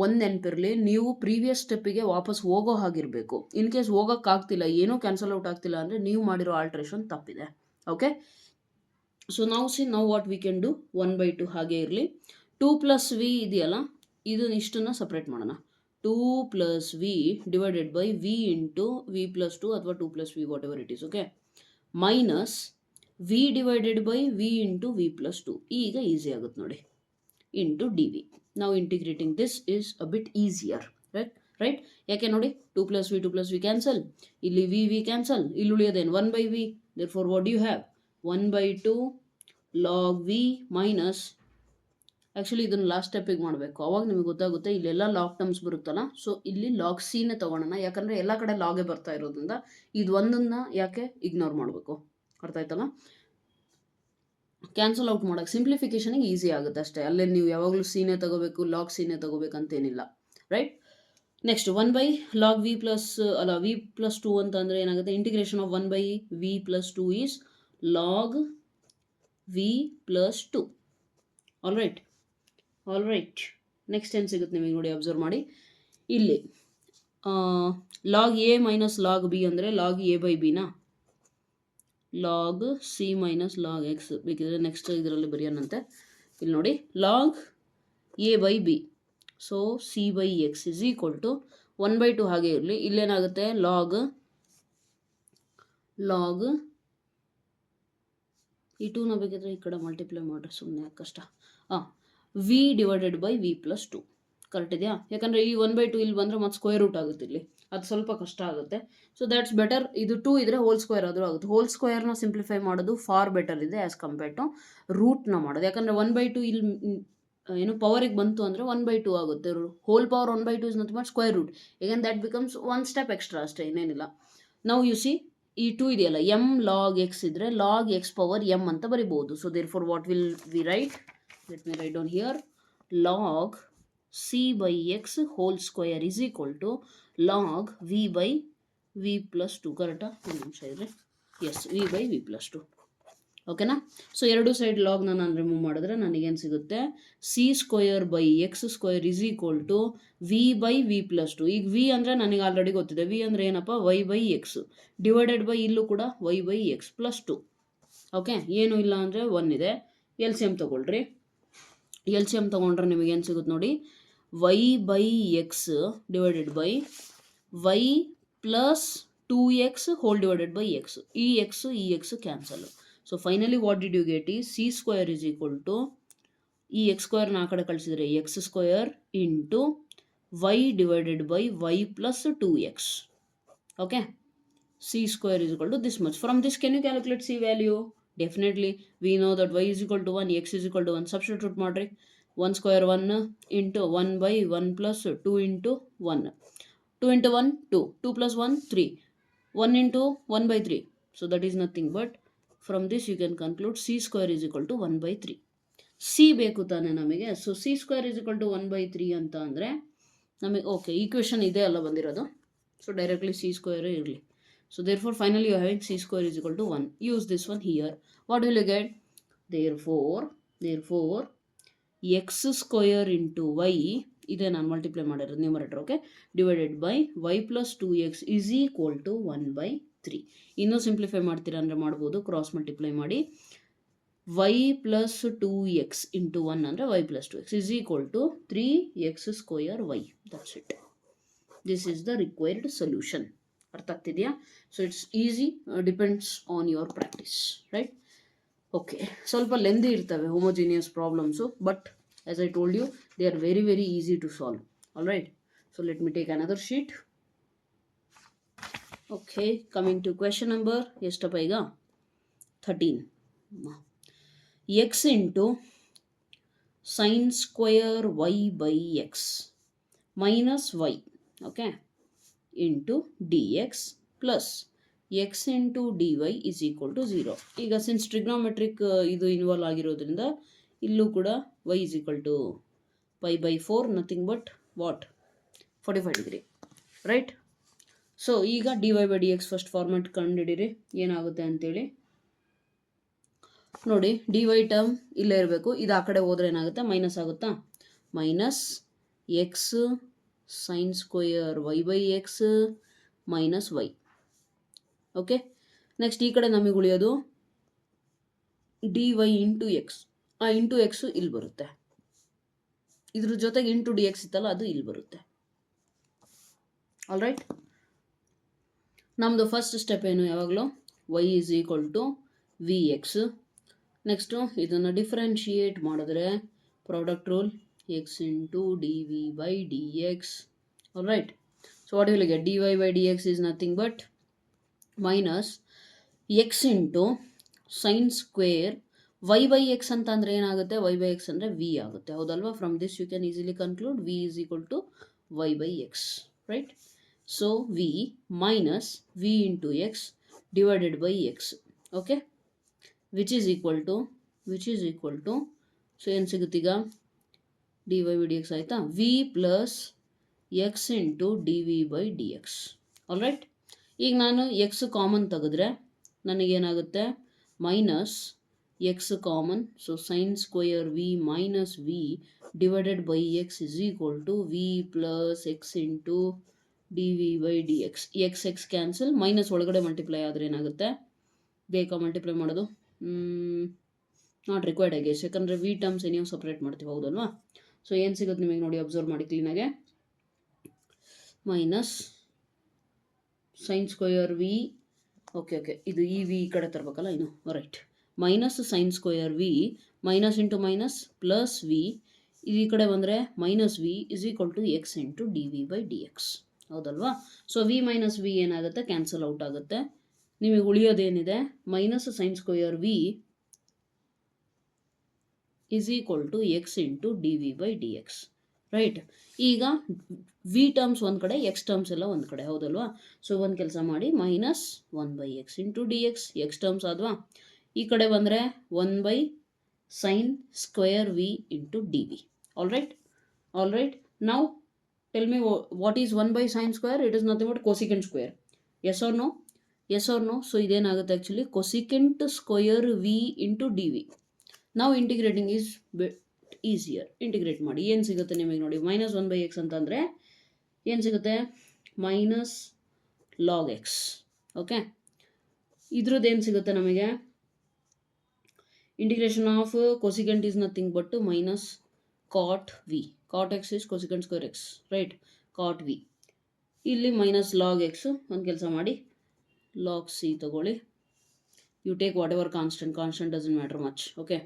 A: ಒಂದು ನೆನಪಿರಲಿ, ನೀವು ಪ್ರೀವಿಯಸ್ ಸ್ಟೆಪ್ಪಿಗೆ ವಾಪಸ್ ಹೋಗೋ ಹಾಗಿರಬೇಕು. ಇನ್ ಕೇಸ್ ಹೋಗೋಕ್ಕಾಗ್ತಿಲ್ಲ, ಏನೂ ಕ್ಯಾನ್ಸಲ್ ಔಟ್ ಆಗ್ತಿಲ್ಲ ಅಂದರೆ ನೀವು ಮಾಡಿರೋ ಆಲ್ಟ್ರೇಷನ್ ತಪ್ಪಿದೆ. ಓಕೆ, ಸೊ ನಾವು ವಾಟ್ ವಿ ಕ್ಯಾನ್ ಡು, 1/2 ಹಾಗೆ ಇರಲಿ. 2 + v ಇದೆಯಲ್ಲ, ಇಷ್ಟನ್ನು ಸಪ್ರೇಟ್ ಮಾಡೋಣ. 2 + v divided by v into v + 2 ಅಥವಾ 2 + v whatever it is, okay, minus v divided by v into v + 2, ಈಗ ಈಸಿ ಆಗುತ್ತೆ ನೋಡಿ, ಇಂಟು ಡಿ ವಿ. ನಾವು integrating this is a bit easier, right? ಯಾಕೆ ನೋಡಿ, 2 + v cancel, ಇಲ್ಲಿ v cancel, ಇಲ್ಲಿ ಉಳಿಯೋದೇನು? 1/v. Therefore what you have? 1/2 log v minus, actually ಇದನ್ನು ಲಾಸ್ಟ್ ಸ್ಟೆಪ್ಪಿಗೆ ಮಾಡಬೇಕು, ಅವಾಗ ನಿಮಗೆ ಗೊತ್ತಾಗುತ್ತೆ. ಇಲ್ಲೆಲ್ಲ ಲಾಗ್ ಟರ್ಮ್ಸ್ ಬರುತ್ತಲ್ಲ, ಸೊ ಇಲ್ಲಿ ಲಾಗ್ ಸಿನೇ ತೊಗೊಳೋಣ, ಯಾಕಂದರೆ ಎಲ್ಲ ಕಡೆ ಲಾಗೇ ಬರ್ತಾ ಇರೋದ್ರಿಂದ ಇದು ಒಂದನ್ನು ಯಾಕೆ ಇಗ್ನೋರ್ ಮಾಡಬೇಕು, ಅರ್ಥ ಆಯ್ತಲ್ಲ? ಕ್ಯಾನ್ಸಲ್ ಔಟ್ ಮಾಡೋಕ್ಕೆ ಸಿಂಪ್ಲಿಫಿಕೇಷನಿಗೆ ಈಸಿ ಆಗುತ್ತೆ ಅಷ್ಟೇ, ಅಲ್ಲೇ ನೀವು ಯಾವಾಗಲೂ ಸಿನೇ ತಗೋಬೇಕು, ಲಾಗ್ ಸಿನೇ ತಗೋಬೇಕಂತೇನಿಲ್ಲ, ರೈಟ್? ನೆಕ್ಸ್ಟ್ 1/log v + 2 ಅಂತಂದರೆ ಏನಾಗುತ್ತೆ? Integration of 1/v + 2 is log v + 2. All right, next ಏನು ಸಿಗುತ್ತೆ ನಿಮಗೆ ನೋಡಿ, ಅಬ್ಸರ್ವ್ ಮಾಡಿ. ಇಲ್ಲಿ log a minus log b ಅಂದರೆ log a/bನ, log c minus log x ಬೇಕಿದ್ರೆ ನೆಕ್ಸ್ಟ್ ಇದರಲ್ಲಿ ಬರೆಯೋಣಂತೆ. ಇಲ್ಲಿ ನೋಡಿ, log a/b, so c/x is equal to 1/2 ಹಾಗೆ ಇರಲಿ. ಇಲ್ಲೇನಾಗುತ್ತೆ? log ಈ 2ನ ಬೇಕಿದ್ರೆ ಈ ಕಡೆ ಮಲ್ಟಿಪ್ಲೈ ಮಾಡಿರಿ, ಸುಮ್ಮನೆ ಯಾಕೆ ಕಷ್ಟ. v divided by v + 2, correct ಇದೆಯಾ? ಯಾಕಂದರೆ ಈ 1/2 ಇಲ್ಲಿ ಬಂದರೆ ಮತ್ತೆ ಸ್ಕ್ವೇರ್ ರೂಟ್ ಆಗುತ್ತೆ, ಇಲ್ಲಿ ಅದು ಸ್ವಲ್ಪ ಕಷ್ಟ ಆಗುತ್ತೆ. ಸೊ ದ್ಯಾಟ್ಸ್ ಬೆಟರ್, ಇದು 2 ಇದ್ದರೆ ಹೋಲ್ ಸ್ಕ್ವೇರ್ ಆದರೂ ಆಗುತ್ತೆ. ಹೋಲ್ ಸ್ಕ್ವೇರ್ನ ಸಿಂಪ್ಲಿಫೈ ಮಾಡೋದು ಫಾರ್ ಬೆಟರ್ ಇದೆ ಆ್ಯಸ್ ಕಂಪೇರ್ ಟು ರೂಟ್ನ ಮಾಡೋದು. ಯಾಕಂದರೆ 1/2 ಇಲ್ಲಿ ಏನು ಪವರಿಗೆ ಬಂತು ಅಂದರೆ 1/2 ಆಗುತ್ತೆ. Whole power 1/2 is nothing but square root, again that becomes one step extra ಅಷ್ಟೇ, ಇನ್ನೇನಿಲ್ಲ. ನಾವು ಯು ಸಿ ಈ 2 ಇದೆಯಲ್ಲ, m log x ಇದ್ದರೆ log x ಪವರ್ m ಅಂತ ಬರಿಬೋದು. So therefore what will we write? Let me write down here, log c/x whole square is equal to log v/v + 2, ಕರೆಕ್ಟಾ? ಒಂದು ನಿಮಿಷ ಇದ್ರೆ, ಎಸ್, v/v + 2. ಓಕೆನಾ. ಸೊ ಎರಡು side ಲಾಗ್ನ ನಾನು ರಿಮೂವ್ ಮಾಡಿದ್ರೆ ನನಗೇನು ಸಿಗುತ್ತೆ, c² / x² v/v+2. ಈಗ v ಅಂದರೆ ನನಗೆ ಆಲ್ರೆಡಿ ಗೊತ್ತಿದೆ. v ಅಂದರೆ ಏನಪ್ಪ, y/x ಡಿವೈಡೆಡ್ ಬೈ ಇಲ್ಲೂ ಕೂಡ y/x+2. ಓಕೆ, ಏನು ಇಲ್ಲ ಅಂದರೆ 1 ಇದೆ. ಎಲ್ ಸಿ ಎಮ್ ತೊಗೊಳ್ರಿ. ಎಲ್ ಸಿ ಎಮ್ ತೊಗೊಂಡ್ರೆ ನಿಮಗೇನು ಸಿಗುತ್ತೆ ನೋಡಿ, y/x divided by y+2x x ಈ x cancel. So finally what did you get ಈ c² ಈ x² ಆ ಕಡೆ ಕಳಿಸಿದರೆ x² into y divided by y+2x. Okay, c² this much. From this can you calculate c value? Definitely we know that y = 1, x = 1. Substitute ಮಾಡ್ರಿ. 1² 1 into 1/1+2 into 1. 2 into 1 2, 2 plus 1 3, 1 into 1/3. So that is nothing but from this you can conclude c² = 1/3. c ಬೇಕು ತಾನೆ ನಮಗೆ. So c² = 1/3 ಅಂತ ಅಂದರೆ ನಮಗೆ okay equation ಇದೆ ಅಲ್ಲ ಬಂದಿರೋದು. ಸೊ ಡೈರೆಕ್ಟ್ಲಿ c² ಇರಲಿ. So therefore finally you are having c² = 1. Use this one here. What will you get? Therefore x² into y, ಇದೇ ನಾನು ಮಲ್ಟಿಪ್ಲೈ ಮಾಡಿರೋದು numerator. Okay, divided by y+2x is equal to 1/3. ಇನ್ನೂ simplify ಮಾಡ್ತೀರಾ ಅಂದರೆ ಮಾಡ್ಬೋದು, cross multiply ಮಾಡಿ. y+2x into 1 ಅಂದರೆ y+2x is equal to 3x²y. That's it. This is the required solution. ಅರ್ಥ ಆಗ್ತಿದೆಯಾ? So it's easy, depends on your practice, right? Okay, ಸ್ವಲ್ಪ lengthy ಇರ್ತವೆ homogeneous problems, but as I told you they are very very easy to solve. All right, so let me take another sheet. Okay, coming to question number ಎಷ್ಟಪ್ಪ ಈಗ 13. x into sin² y/x minus y, okay, into dx plus x into dy is equal to 0. ಈಗ since trigonometric ಇದು involve ಆಗಿರೋದ್ರಿಂದ ಇಲ್ಲೂ ಕೂಡ y is equal to π/4, nothing but what 45 degree, right? So ಈಗ dy/dx first format ಕಂಡುಹಿಡಿರಿ ಏನಾಗುತ್ತೆ ಅಂತೇಳಿ ನೋಡಿ. dy term ಇಲ್ಲೇ ಇರಬೇಕು, ಇದು ಆ ಕಡೆ ಹೋದ್ರೆ ಏನಾಗುತ್ತೆ, ಮೈನಸ್ ಆಗುತ್ತಾ, minus x sin² y/x minus y. Okay, next ಈ ಕಡೆ ನಮಗೆ ಉಳಿಯೋದು dy ಇಂಟು ಎಕ್ಸ್. ಆ ಇಂಟು ಎಕ್ಸು ಇಲ್ಲಿ ಬರುತ್ತೆ, ಇದ್ರ ಜೊತೆಗೆ ಇಂಟು ಡಿ ಎಕ್ಸ್ ಇತ್ತಲ್ಲ ಅದು ಇಲ್ಲಿ ಬರುತ್ತೆ. ಆಲ್ ರೈಟ್, ನಮ್ಮದು ಫಸ್ಟ್ ಸ್ಟೆಪ್ ಏನು, ಯಾವಾಗಲೂ y is equal to vx. Next ಇದನ್ನು ಡಿಫ್ರೆನ್ಷಿಯೇಟ್ ಮಾಡಿದ್ರೆ product rule x into dv/dx. All right, so what will you get? dy/dx is nothing but minus x into sin² y/x ಅಂತ ಅಂದರೆ ಏನಾಗುತ್ತೆ, y/x ಅಂದರೆ v ಆಗುತ್ತೆ, ಹೌದಲ್ವಾ? From this you can easily conclude v is equal to y/x, right? So v minus v into x divided by x, okay, which is equal to ಸೊ ಏನು ಸಿಗುತ್ತೀಗ, dy/dx ಆಯಿತಾ, v plus x into dv/dx. All right, ಈಗ ನಾನು x common ತೆಗೆದ್ರೆ ನನಗೇನಾಗುತ್ತೆ, minus x common, so sin² v minus v divided by x is equal to v plus x into dv/dx. X cancel, minus ಒಳಗಡೆ multiply ಆದರೆ ಏನಾಗುತ್ತೆ, ಬೇಕಾ multiply ಮಾಡೋದು? Not required ಆಗಿ, ಯಾಕಂದರೆ ವಿ ಟರ್ಮ್ಸ್ ನೀವು ಸಪ್ರೇಟ್ ಮಾಡ್ತೀವಿ, ಹೌದಲ್ವಾ? ಸೊ ಏನು ಸಿಗುತ್ತೆ ನಿಮಗೆ ನೋಡಿ, ಅಬ್ಸರ್ವ್ ಮಾಡಿ ಕ್ಲೀನಾಗೆ, ಮೈನಸ್ sin² v, ಓಕೆ ಇದು ಈ ವಿ ಈ ಕಡೆ ತರಬೇಕಲ್ಲ ಇನ್ನು, right, minus sin² v minus into minus plus v, ಇದು ಈ ಕಡೆ ಬಂದರೆ minus v is equal to x into dv/dx, ಹೌದಲ್ವಾ? ಸೊ ವಿ ಮೈನಸ್ ವಿ ಏನಾಗುತ್ತೆ, ಕ್ಯಾನ್ಸಲ್ ಔಟ್ ಆಗುತ್ತೆ. ನಿಮಗೆ ಉಳಿಯೋದೇನಿದೆ, minus sin² v is equal to x into dv/dx, right? ಈಗ ವಿ ಟರ್ಮ್ಸ್ ಒಂದು ಕಡೆ, ಎಕ್ಸ್ ಟರ್ಮ್ಸ್ ಎಲ್ಲ ಒಂದು ಕಡೆ, ಹೌದಲ್ವಾ? ಸೊ ಒಂದು ಕೆಲಸ ಮಾಡಿ, minus 1/x into d x, x terms ಆದ್ವಾ, ಈ ಕಡೆ ಬಂದರೆ 1/sin² v into d v. All right, now tell me what is 1/sin²? It is nothing but cosecant square. Yes or no? Yes or no? So ಇದೇನಾಗುತ್ತೆ actually cosecant square v into d v. ನಾವು integrating is easier. Integrate ಮಾಡಿ ಏನು ಸಿಗುತ್ತೆ ನಿಮಗೆ ನೋಡಿ, -1/x ಅಂತಂದರೆ ಏನು ಸಿಗುತ್ತೆ, ಮೈನಸ್ ಲಾಗ್ ಎಕ್ಸ್. ಓಕೆ, ಇದ್ರದ್ದು ಏನು ಸಿಗುತ್ತೆ ನಮಗೆ, integration of cosecant is nothing but minus cot v. Cot x is cosecant square x, right, cot v. ಇಲ್ಲಿ ಮೈನಸ್ ಲಾಗ್ ಎಕ್ಸ್. ಒಂದು ಕೆಲಸ ಮಾಡಿ, ಲಾಗ್ ಸಿ ತಗೊಳ್ಳಿ. You take whatever constant doesn't matter much. Okay,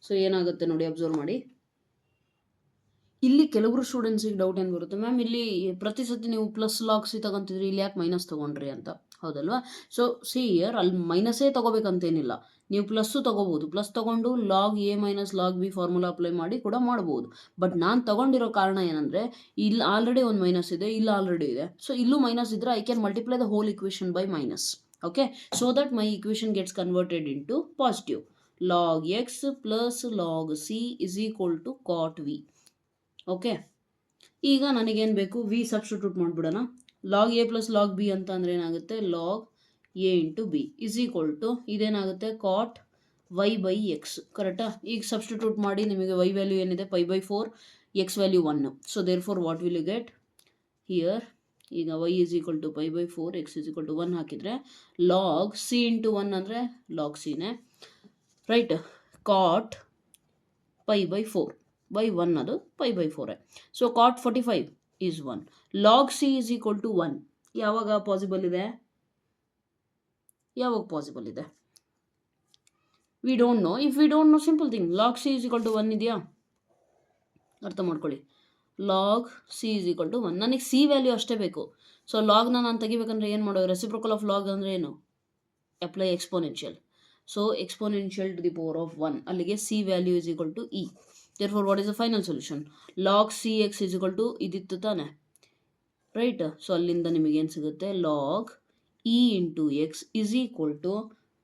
A: so ಏನಾಗುತ್ತೆ ನೋಡಿ, observe ಮಾಡಿ. ಇಲ್ಲಿ ಕೆಲವರು ಸ್ಟೂಡೆಂಟ್ಸಿಗೆ ಡೌಟ್ ಏನು ಬರುತ್ತೆ, ಮ್ಯಾಮ್ ಇಲ್ಲಿ ಪ್ರತಿ ಸತಿ ನೀವು ಪ್ಲಸ್ ಲಾಗ್ ಸಿ ತಗೊಂತಿದ್ರಿ, ಇಲ್ಲಿ ಯಾಕೆ ಮೈನಸ್ ತೊಗೊಂಡ್ರಿ ಅಂತ. ಹೌದಲ್ವಾ? ಸೊ ಸಿ ಇಯರ್ ಅಲ್ಲಿ ಮೈನಸ್ಸೇ ತೊಗೋಬೇಕಂತೇನಿಲ್ಲ, ನೀವು ಪ್ಲಸ್ಸು ತೊಗೋಬೋದು. ಪ್ಲಸ್ ತೊಗೊಂಡು log a minus log B formula apply ಮಾಡಿ ಕೂಡ ಮಾಡ್ಬೋದು. ಬಟ್ ನಾನು ತೊಗೊಂಡಿರೋ ಕಾರಣ ಏನಂದರೆ, ಇಲ್ಲಿ ಆಲ್ರೆಡಿ ಒಂದು ಮೈನಸ್ ಇದೆ, ಇಲ್ಲಿ ಆಲ್ರೆಡಿ ಇದೆ. ಸೊ ಇಲ್ಲೂ ಮೈನಸ್ ಇದ್ದರೆ I can multiply the whole equation by minus. Okay, so that my equation gets converted into positive. Log x plus log c is equal to cot v. Okay, ಈಗ ನನಗೇನು ಬೇಕು, v substitute ಮಾಡಿಬಿಡೋಣ. Log a plus log b ಅಂತ ಅಂದರೆ ಏನಾಗುತ್ತೆ, log a into b is equal to ಇದೇನಾಗುತ್ತೆ, cot y by x. ಕರೆಕ್ಟಾ? ಈಗ ಸಬ್ಸ್ಟಿಟ್ಯೂಟ್ ಮಾಡಿ ನಿಮಗೆ ವೈ ವ್ಯಾಲ್ಯೂ ಏನಿದೆ, π/4, x value 1. So therefore what will you get here, ಈಗ y is equal to π/4, x is equal to 1 ಹಾಕಿದರೆ log c into 1 ಅಂದರೆ log ಸಿನೇ, ರೈಟ್, ಕಾಟ್ π/4 ಬೈ 1 ಅದು π/4. So cot 45 is 1. Log c is equal to 1 ಯಾವಾಗ possible ಇದೆ, ಯಾವಾಗ possible ಇದೆ, we don't know. If we don't know, simple thing, log c is equal to 1 ಇದೆಯಾ, ಅರ್ಥ ಮಾಡ್ಕೊಳ್ಳಿ. Log c is equal to 1, ನನಗೆ C value ಅಷ್ಟೇ ಬೇಕು. ಸೊ ಲಾಗ್ನ ನಾನು ತೆಗಿಬೇಕಂದ್ರೆ ಏನು ಮಾಡೋದು, ರೆಸಿಪ್ರೋಕಲ್ ಆಫ್ ಲಾಗ್ ಅಂದರೆ ಏನು, apply exponential. So exponential to the power of 1, ಅಲ್ಲಿಗೆ c value is equal to e. therefore what is the final solution, log cx is equal to ಇದಿತ್ತು ತಾನೆ, ರೈಟ್. ಸೊ ಅಲ್ಲಿಂದ ನಿಮಗೇನು ಸಿಗುತ್ತೆ, log e into x is equal to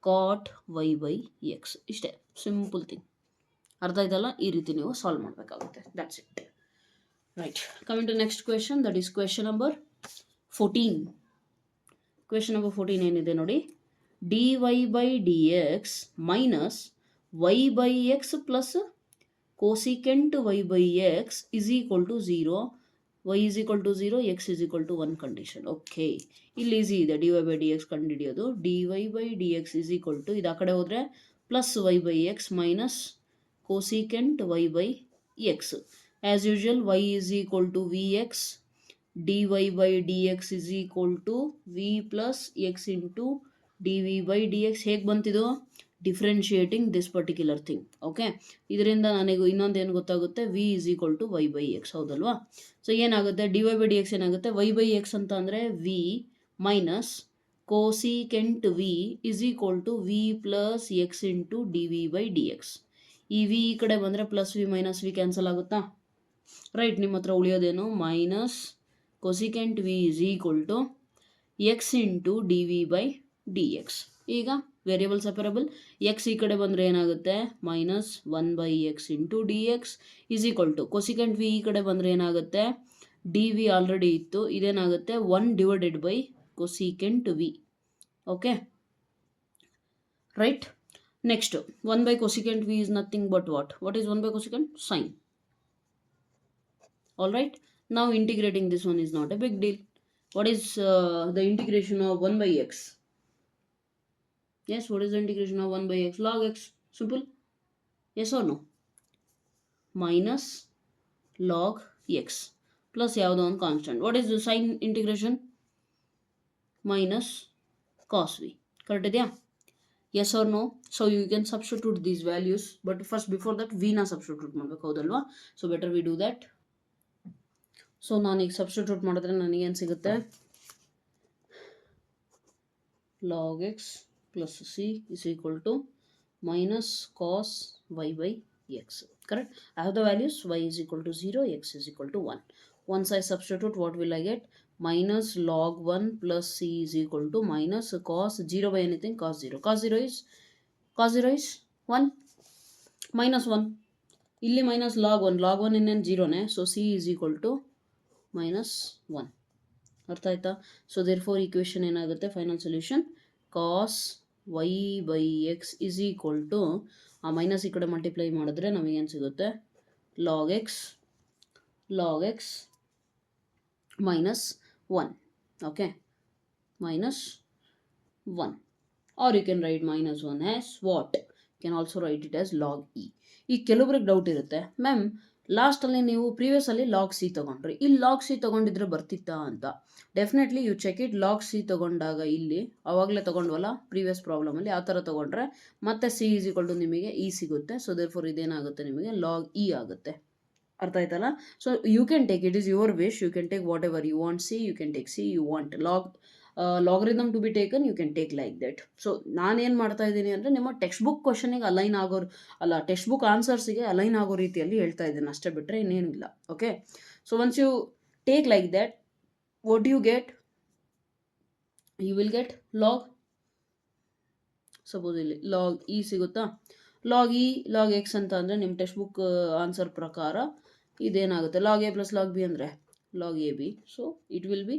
A: cot y by x. ಇಷ್ಟೇ, simple thing. ಅರ್ಥ ಆಯ್ತಲ್ಲ? ಈ ರೀತಿ ನೀವು ಸಾಲ್ವ್ ಮಾಡಬೇಕಾಗುತ್ತೆ. That's it, right. Coming to next question, that is question number 14. Question number 14 ಏನಿದೆ ನೋಡಿ, dy by d x minus y by x plus cosecant y by x is equal to 0, y is equal to 0, x is equal to 1 condition. Okay, ಇಲ್ಲಿ easy ಇದೆ, dy by dx ಕಂಡುಹಿಡಿಯೋದು. dy by dx is equal to, ಇದು ಆ ಕಡೆ ಹೋದರೆ plus y by x minus cosecant y by x. As usual y is equal to vx, dy by dx is equal to v plus x into dv by dx. ಹೇಗೆ ಬಂತಿದ್ದು, differentiating this particular thing. Okay, ಇದರಿಂದ ನನಗೆ ಇನ್ನೊಂದೇನು ಗೊತ್ತಾಗುತ್ತೆ, v is equal to y by x. ಹೌದಲ್ವಾ? So ಏನಾಗುತ್ತೆ, d y by d x ಏನಾಗುತ್ತೆ, y by x ಅಂತ ಅಂದರೆ v minus cosecant v is equal to v plus x into d v by d x. ಈ v ಈ ಕಡೆ ಬಂದರೆ plus v minus v cancel ಆಗುತ್ತಾ, right. ನಿಮ್ಮ ಹತ್ರ ಉಳಿಯೋದೇನು, minus cosecant v is equal to x into d v by d x. ಈಗ variable separable, x ಈ ಕಡೆ ಬಂದರೆ ಏನಾಗುತ್ತೆ, minus 1/x into d x is equal to cosecant v ಈ ಕಡೆ ಬಂದರೆ ಏನಾಗುತ್ತೆ, ಡಿ ವಿ ಆಲ್ರೆಡಿ ಇತ್ತು, ಇದೇನಾಗುತ್ತೆ 1 divided by cosecant v. Okay, right. Next 1 by cosecant v is nothing but what is 1 by cosecant, sine. All right, ನಾವು integrating this one is not a big deal. What is the integration of 1 by x? Yes, what is the integration of 1 by x? Log x. Simple. Yes or no? Minus log x plus ಯಾವುದೋ ಒಂದು constant. What is the sign integration? Minus cos v. Correct ಇದೆಯಾ? Yes or no? So you can substitute these values, but first before that v ನ substitute ಮಾಡಬೇಕು. ಹೌದಲ್ವಾ? So better we do that. So ನಾನೀಗ substitute ಮಾಡಿದ್ರೆ ನನಗೇನು ಸಿಗುತ್ತೆ, log x plus c is equal to minus cos y by x. Correct? I have the values, y is equal to 0, x is equal to 1. Once I substitute, what will I get? Minus log 1 plus c is equal to minus cos 0 by anything, cos 0. Cos 0 is 1 minus 1. ಇಲ್ಲಿ minus log 1 ಇನ್ನೇನು 0ನೇ. So c is equal to minus 1. ಅರ್ಥ ಆಯ್ತಾ? So therefore equation ಏನಾಗುತ್ತೆ, final solution cos y by x is equal to ಆ minus ಈ ಕಡೆ multiply ಮಾಡಿದ್ರೆ ನಮಗೇನು ಸಿಗುತ್ತೆ, log x minus 1, okay, minus 1, or you can write minus 1 as what, you can also write it as log e. ಈ ಕೆಲವರಿಗೆ doubt ಇರುತ್ತೆ, ma'am ಲಾಸ್ಟಲ್ಲಿ ನೀವು ಪ್ರೀವಿಯಸ್ಸಲ್ಲಿ ಲಾಗ್ ಸಿ ತೊಗೊಂಡ್ರಿ, ಇಲ್ಲಿ ಲಾಗ್ ಸಿ ತೊಗೊಂಡಿದ್ರೆ ಬರ್ತಿತ್ತಾ ಅಂತ. Definitely you check it. Log c ತೊಗೊಂಡಾಗ ಇಲ್ಲಿ ಆವಾಗಲೇ ತೊಗೊಂಡ್ವಲ್ಲ ಪ್ರೀವಿಯಸ್ ಪ್ರಾಬ್ಲಮಲ್ಲಿ, ಆ ಥರ ತೊಗೊಂಡ್ರೆ ಮತ್ತೆ ಸಿ ಈಸ್ ಈಕ್ವಲ್ ಟು ನಿಮಗೆ ಇ ಸಿಗುತ್ತೆ. ಸೊ ದೇರ್ ಫೋರ್ ಇದೇನಾಗುತ್ತೆ ನಿಮಗೆ ಲಾಗ್ ಇ ಆಗುತ್ತೆ. ಅರ್ಥ ಆಯ್ತಲ್ಲ? So you can take, it is your wish, you can take whatever you want. C you can take c, you want logarithm to be taken, you can take like that. So ನಾನೇನು ಮಾಡ್ತಾ ಇದ್ದೀನಿ ಅಂದರೆ ನಿಮ್ಮ text book ಕ್ವಶನಿಗೆ align ಆಗೋ text book ಆನ್ಸರ್ಸಿಗೆ align ಆಗೋ ರೀತಿಯಲ್ಲಿ ಹೇಳ್ತಾ ಇದ್ದೀನಿ ಅಷ್ಟೇ, ಬಿಟ್ಟರೆ ಇನ್ನೇನು ಇಲ್ಲ. Okay, so once you take like that, what you get, you will get log, suppose ಇಲ್ಲಿ ಲಾಗ್ ಇ ಸಿಗುತ್ತಾ, ಲಾಗ್ ಇ ಲಾಗ್ ಎಕ್ಸ್ ಅಂತ ಅಂದರೆ ನಿಮ್ಮ ಟೆಕ್ಸ್ಟ್ ಬುಕ್ ಆನ್ಸರ್ ಪ್ರಕಾರ ಇದೇನಾಗುತ್ತೆ, log a plus log b ಅಂದರೆ log a b. So it will be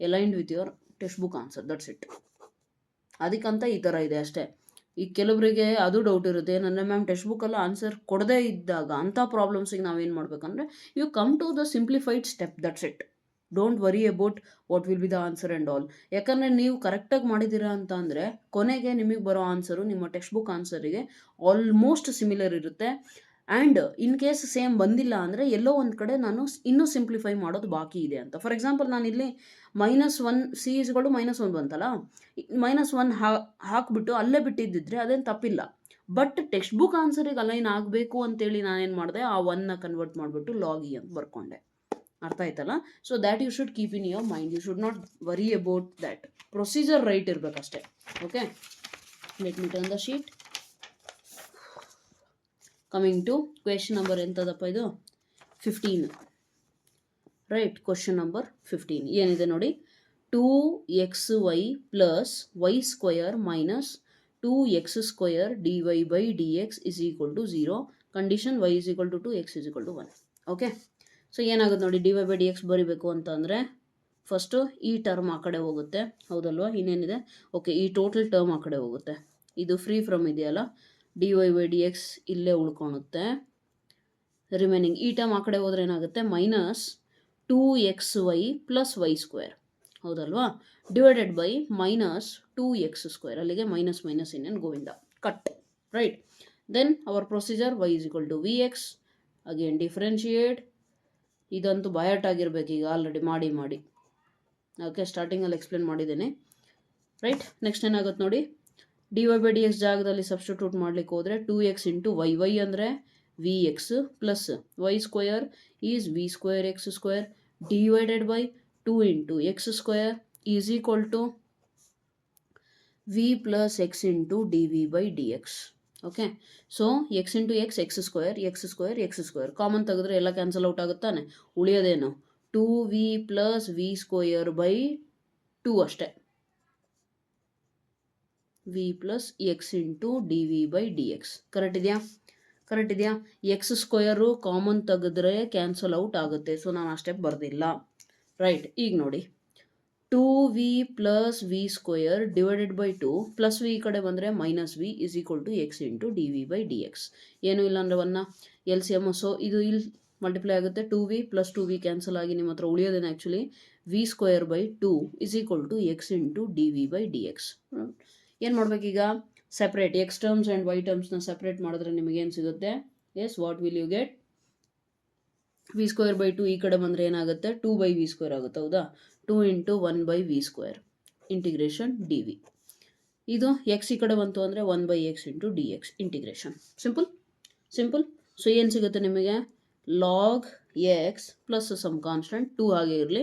A: aligned with your text book answer, that's it. ಅದಕ್ಕಂತ ಈ ಥರ ಇದೆ ಅಷ್ಟೇ. ಈಗ ಕೆಲವರಿಗೆ ಅದು ಡೌಟ್ ಇರುತ್ತೆ, ಏನಂದರೆ ಮ್ಯಾಮ್ ಟೆಕ್ಸ್ಟ್ ಬುಕ್ಕಲ್ಲಿ ಆನ್ಸರ್ ಕೊಡದೇ ಇದ್ದಾಗ ಅಂಥ ಪ್ರಾಬ್ಲಮ್ಸಿಗೆ ನಾವೇನು ಮಾಡಬೇಕಂದ್ರೆ you come to the simplified step, that's it. Don't worry about what will be the answer and all. ಯಾಕಂದರೆ ನೀವು ಕರೆಕ್ಟಾಗಿ ಮಾಡಿದ್ದೀರಾ ಅಂತ ಅಂದರೆ ಕೊನೆಗೆ ನಿಮಗೆ ಬರೋ ಆನ್ಸರು ನಿಮ್ಮ ಟೆಕ್ಸ್ಟ್ ಬುಕ್ ಆನ್ಸರಿಗೆ ಆಲ್ಮೋಸ್ಟ್ ಸಿಮಿಲರ್ ಇರುತ್ತೆ. ಆ್ಯಂಡ್ ಇನ್ ಕೇಸ್ ಸೇಮ್ ಬಂದಿಲ್ಲ ಅಂದರೆ ಎಲ್ಲೋ ಒಂದು ಕಡೆ ನಾನು ಇನ್ನೂ ಸಿಂಪ್ಲಿಫೈ ಮಾಡೋದು ಬಾಕಿ ಇದೆ ಅಂತ. ಫಾರ್ ಎಕ್ಸಾಂಪಲ್ ನಾನಿಲ್ಲಿ -1 ಸಿ ಇಸ್ಗಳು -1 ಬಂತಲ್ಲ, -1 ಹಾಕ್ಬಿಟ್ಟು ಅಲ್ಲೇ ಬಿಟ್ಟಿದ್ದಿದ್ರೆ ಅದೇನು ತಪ್ಪಿಲ್ಲ. ಬಟ್ ಟೆಕ್ಸ್ಟ್ ಬುಕ್ ಆನ್ಸರಿಗೆ ಅಲೈನ್ ಆಗಬೇಕು ಅಂತೇಳಿ ನಾನೇನು ಮಾಡಿದೆ, ಆ 1ನ ಕನ್ವರ್ಟ್ ಮಾಡಿಬಿಟ್ಟು ಲಾಗ್ ಇ ಅಂತ ಬರ್ಕೊಂಡೆ. ಅರ್ಥ ಆಯ್ತಲ್ಲ? So that you should keep in your mind, you should not worry about that. Procedure right ಇರಬೇಕಷ್ಟೇ. Okay, let me turn the sheet. Coming to question number ಎಂಥದಪ್ಪ ಇದು, 15. ರೈಟ್, ಕ್ವೆಶ್ಚನ್ ನಂಬರ್ 15 ಏನಿದೆ ನೋಡಿ, 2xy plus y square minus 2x² dy/dx is equal to 0. Condition y is equal to 2, x is equal to 1. Okay, so ಏನಾಗುತ್ತೆ ನೋಡಿ, dy/dx ಬರಿಬೇಕು ಅಂತ ಅಂದರೆ first ಈ ಟರ್ಮ್ ಆ ಕಡೆ ಹೋಗುತ್ತೆ, ಹೌದಲ್ವಾ? ಇನ್ನೇನಿದೆ, ಓಕೆ, ಈ ಟೋಟಲ್ ಟರ್ಮ್ ಆ ಕಡೆ ಹೋಗುತ್ತೆ. ಇದು ಫ್ರೀ ಫ್ರಮ್ ಇದೆಯಲ್ಲ, dy/dx ಇಲ್ಲೇ ಉಳ್ಕೊಳುತ್ತೆ. ರಿಮೈನಿಂಗ್ ಈ ಟರ್ಮ್ ಆ ಕಡೆ ಹೋದ್ರೆ ಏನಾಗುತ್ತೆ, -2xy ಪ್ಲಸ್ ವೈ ಸ್ಕ್ವೇರ್, ಹೌದಲ್ವಾ, ಡಿವೈಡೆಡ್ ಬೈ -2x². ಅಲ್ಲಿಗೆ ಮೈನಸ್ ಇನ್ನೇನು Govinda, cut. Right, then our procedure y is equal to vx, again differentiate. ಇದಂತೂ ಬಯಾಟ್ ಆಗಿರ್ಬೇಕು ಈಗ ಆಲ್ರೆಡಿ ಮಾಡಿ. ಓಕೆ, ಸ್ಟಾರ್ಟಿಂಗಲ್ಲಿ ಎಕ್ಸ್ಪ್ಲೇನ್ ಮಾಡಿದ್ದೇನೆ. ರೈಟ್, ನೆಕ್ಸ್ಟ್ ಏನಾಗುತ್ತೆ ನೋಡಿ, dy/dx ಜಾಗದಲ್ಲಿ ಸಬ್ಸ್ಟಿಟ್ಯೂಟ್ ಮಾಡ್ಲಿಕ್ಕೆ ಹೋದರೆ 2x ಇಂಟು y ಅಂದರೆ vx plus y square is v²x² divided by 2 into x² is equal to v plus x into dv/dx. Okay, so x into x² common ತೆಗೆದ್ರೆ ಎಲ್ಲ cancel out ಆಗುತ್ತಾನೆ, ಉಳಿಯೋದೇನು 2v plus v²/2 ಅಷ್ಟೇ, v plus x into dv/dx. Correct ಇದೆಯಾ? x² common ತೆಗೆದ್ರೆ cancel out ಆಗುತ್ತೆ, so ನಾನು ಆ ಸ್ಟೆಪ್ ಬರೆದಿಲ್ಲ. ರೈಟ್, ಈಗ ನೋಡಿ 2v plus v² divided by 2 plus v ಈ ಕಡೆ ಬಂದರೆ -v is equal to x into dv/dx. ಏನೂ ಇಲ್ಲ ಅಂದರೆ 1 LCM, ಸೊ ಇದು ಇಲ್ಲಿ ಮಲ್ಟಿಪ್ಲೈ ಆಗುತ್ತೆ, 2v ಪ್ಲಸ್ 2v ಕ್ಯಾನ್ಸಲ್ ಆಗಿ ನಿಮ್ಮ ಹತ್ರ ಉಳಿಯೋದೇನು actually v²/2 is equal to x into dv/dx. ಏನು ಮಾಡಬೇಕೀಗ, separate x terms and y ಟರ್ಮ್ಸ್ನ ಸೆಪ್ರೇಟ್ ಮಾಡಿದ್ರೆ ನಿಮಗೇನು ಸಿಗುತ್ತೆ, yes, what will you get, v²/2 ಈ ಕಡೆ ಬಂದರೆ ಏನಾಗುತ್ತೆ, 2/v² ಆಗುತ್ತೆ, ಹೌದಾ, 2 ಇಂಟು 1/v² ಇಂಟಿಗ್ರೇಷನ್ dv. ಇದು ಎಕ್ಸ್ ಈ ಕಡೆ ಬಂತು ಅಂದರೆ 1/x into dx integration. Simple. So ಏನು ಸಿಗುತ್ತೆ ನಿಮಗೆ, log x plus some constant 2 ಹಾಗೆ ಇರಲಿ,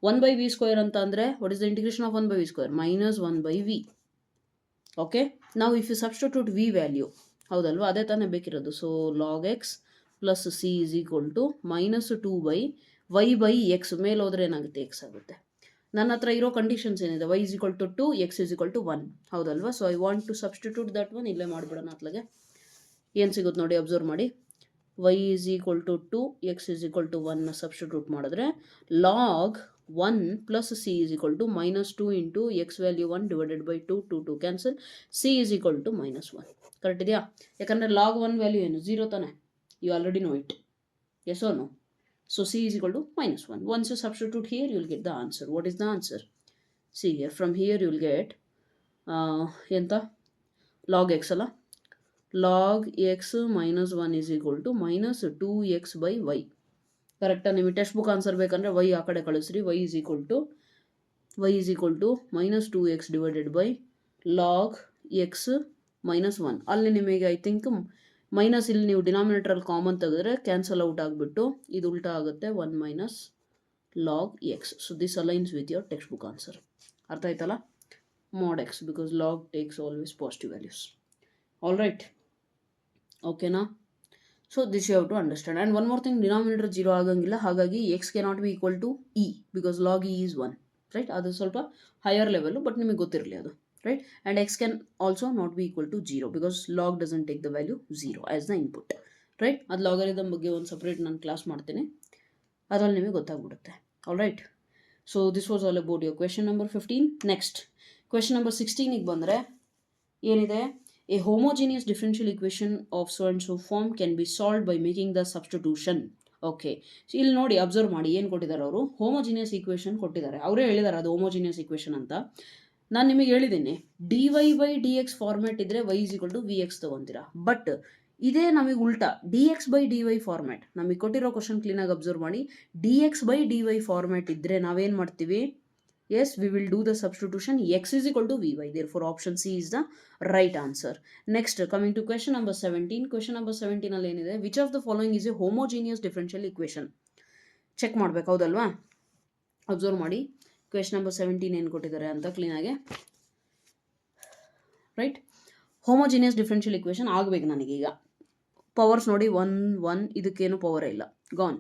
A: 1/v² ಅಂತ ಅಂದರೆ what is the integration of 1/v², -1/v. Okay, ನಾವು if you substitute v value, ಹೌದಲ್ವಾ, ಅದೇ ತಾನೇ ಬೇಕಿರೋದು. So log x plus c is equal to -2/y/x, ಮೇಲೆ ಹೋದ್ರೆ ಏನಾಗುತ್ತೆ, ಎಕ್ಸ್ ಆಗುತ್ತೆ. ನನ್ನ ಹತ್ರ ಇರೋ ಕಂಡೀಷನ್ಸ್ ಏನಿದೆ, y is equal to 2, x is equal to 1, ಹೌದಲ್ವಾ. So I want to substitute that one, ಇಲ್ಲೇ ಮಾಡಿಬಿಡೋಣ. ಅತ್ಲಾಗೆ ಏನು ಸಿಗುತ್ತೆ ನೋಡಿ, ಅಬ್ಸರ್ವ್ ಮಾಡಿ, y is equal to 2, x is equal to 1ನ ಸಬ್ಸ್ಟಿಟ್ಯೂಟ್ ಮಾಡಿದ್ರೆ log 1 plus c is equal to minus 2 into x value 1 divided by 2, 2 cancel, c is equal to minus 1. Correct ಇದೆಯಾ? ಯಾಕಂದರೆ log 1 ವ್ಯಾಲ್ಯೂ ಏನು 0 ತಾನೆ, you already know it, yes or no? So c is equal to minus 1. Once you substitute here, you will get the answer. What is the answer? See here, from here you will get ಎಂತ log x ಅಲ್ಲ, log x minus 1 is equal to minus 2x by y. ಕರೆಕ್ಟಾ? ನಿಮಗೆ text book answer ಬೇಕಂದರೆ y ಆ ಕಡೆ ಕಳಿಸ್ರಿ. y is equal to minus 2x divided by log x minus 1. ಅಲ್ಲಿ ನಿಮಗೆ ಐ ಥಿಂಕ್ ಮೈನಸ್ ಇಲ್ಲಿ ನೀವು ಡಿನಾಮಿನೇಟ್ರಲ್ಲಿ ಕಾಮನ್ ತೆಗೆದ್ರೆ ಕ್ಯಾನ್ಸಲ್ ಔಟ್ ಆಗಿಬಿಟ್ಟು ಇದು ಉಲ್ಟಾ ಆಗುತ್ತೆ 1 minus log x. So this aligns with your text book answer. ಅರ್ಥ ಆಯ್ತಲ್ಲ? mod x because log takes always positive values. All right, ಓಕೆನಾ? So this you have to understand. And one more thing, denominator 0 ಆಗಂಗಿಲ್ಲ, ಹಾಗಾಗಿ x cannot be equal to e because log e is 1, right? ಅದು ಸ್ವಲ್ಪ higher level, but ನಿಮಗೆ ಗೊತ್ತಿರಲಿ ಅದು, right? And x can also not be equal to 0 because log doesn't take the value 0 as the input, right? ಅದು ಲಾಗರಿದಮ್ ಬಗ್ಗೆ ಒಂದು separate ನಾನು ಕ್ಲಾಸ್ ಮಾಡ್ತೀನಿ, ಅದರಲ್ಲಿ ನಿಮಗೆ ಗೊತ್ತಾಗ್ಬಿಡುತ್ತೆ. All right, so this was all about your question number 15. Next question number 16ಗೆ ಬಂದರೆ ಏನಿದೆ? A homogeneous differential equation of so and so form can be solved by making the substitution. Okay, so ಇಲ್ಲಿ ನೋಡಿ, observe ಮಾಡಿ, ಏನು ಕೊಟ್ಟಿದ್ದಾರೆ ಅವರು? Homogeneous equation ಕೊಟ್ಟಿದ್ದಾರೆ. ಅವರೇ ಹೇಳಿದ್ದಾರೆ ಅದು ಹೋಮೋಜಿನಿಯಸ್ ಈಕ್ವೇಷನ್ ಅಂತ. ನಾನು ನಿಮಗೆ ಹೇಳಿದ್ದೀನಿ, d y by d x format ಇದ್ದರೆ y is equal to v x ತೊಗೊತೀರಾ. ಬಟ್ ಇದೇ ನಮಗೆ ಉಲ್ಟಾ d x by d y format. ನಮಗೆ ಕೊಟ್ಟಿರೋ ಕ್ವಶನ್ ಕ್ಲೀನಾಗಿ ಅಬ್ಸರ್ವ್ ಮಾಡಿ. D x by d y format ಇದ್ದರೆ ನಾವೇನು ಮಾಡ್ತೀವಿ? Yes, we will do the substitution. X is equal to Vy. Therefore, option C is the right answer. Next, coming to question number 17. Question number 17 ಅಲ್ಲಿ ಏನಿದೆ? Which of the following is a homogeneous differential equation? Check ಮಾಡಬೇಕು, ಹೌದಲ್ವಾ? Observe ಮಾಡಿ, question number 17 ಏನು ಕೊಟ್ಟಿದ್ದಾರೆ ಅಂತ ಕ್ಲೀನಾಗೆ, right? Homogeneous differential equation ಆಗಬೇಕು ನನಗೀಗ. ಪವರ್ಸ್ ನೋಡಿ, 1 1, ಇದಕ್ಕೇನು ಪವರೇ ಇಲ್ಲ, ಗಾನ್.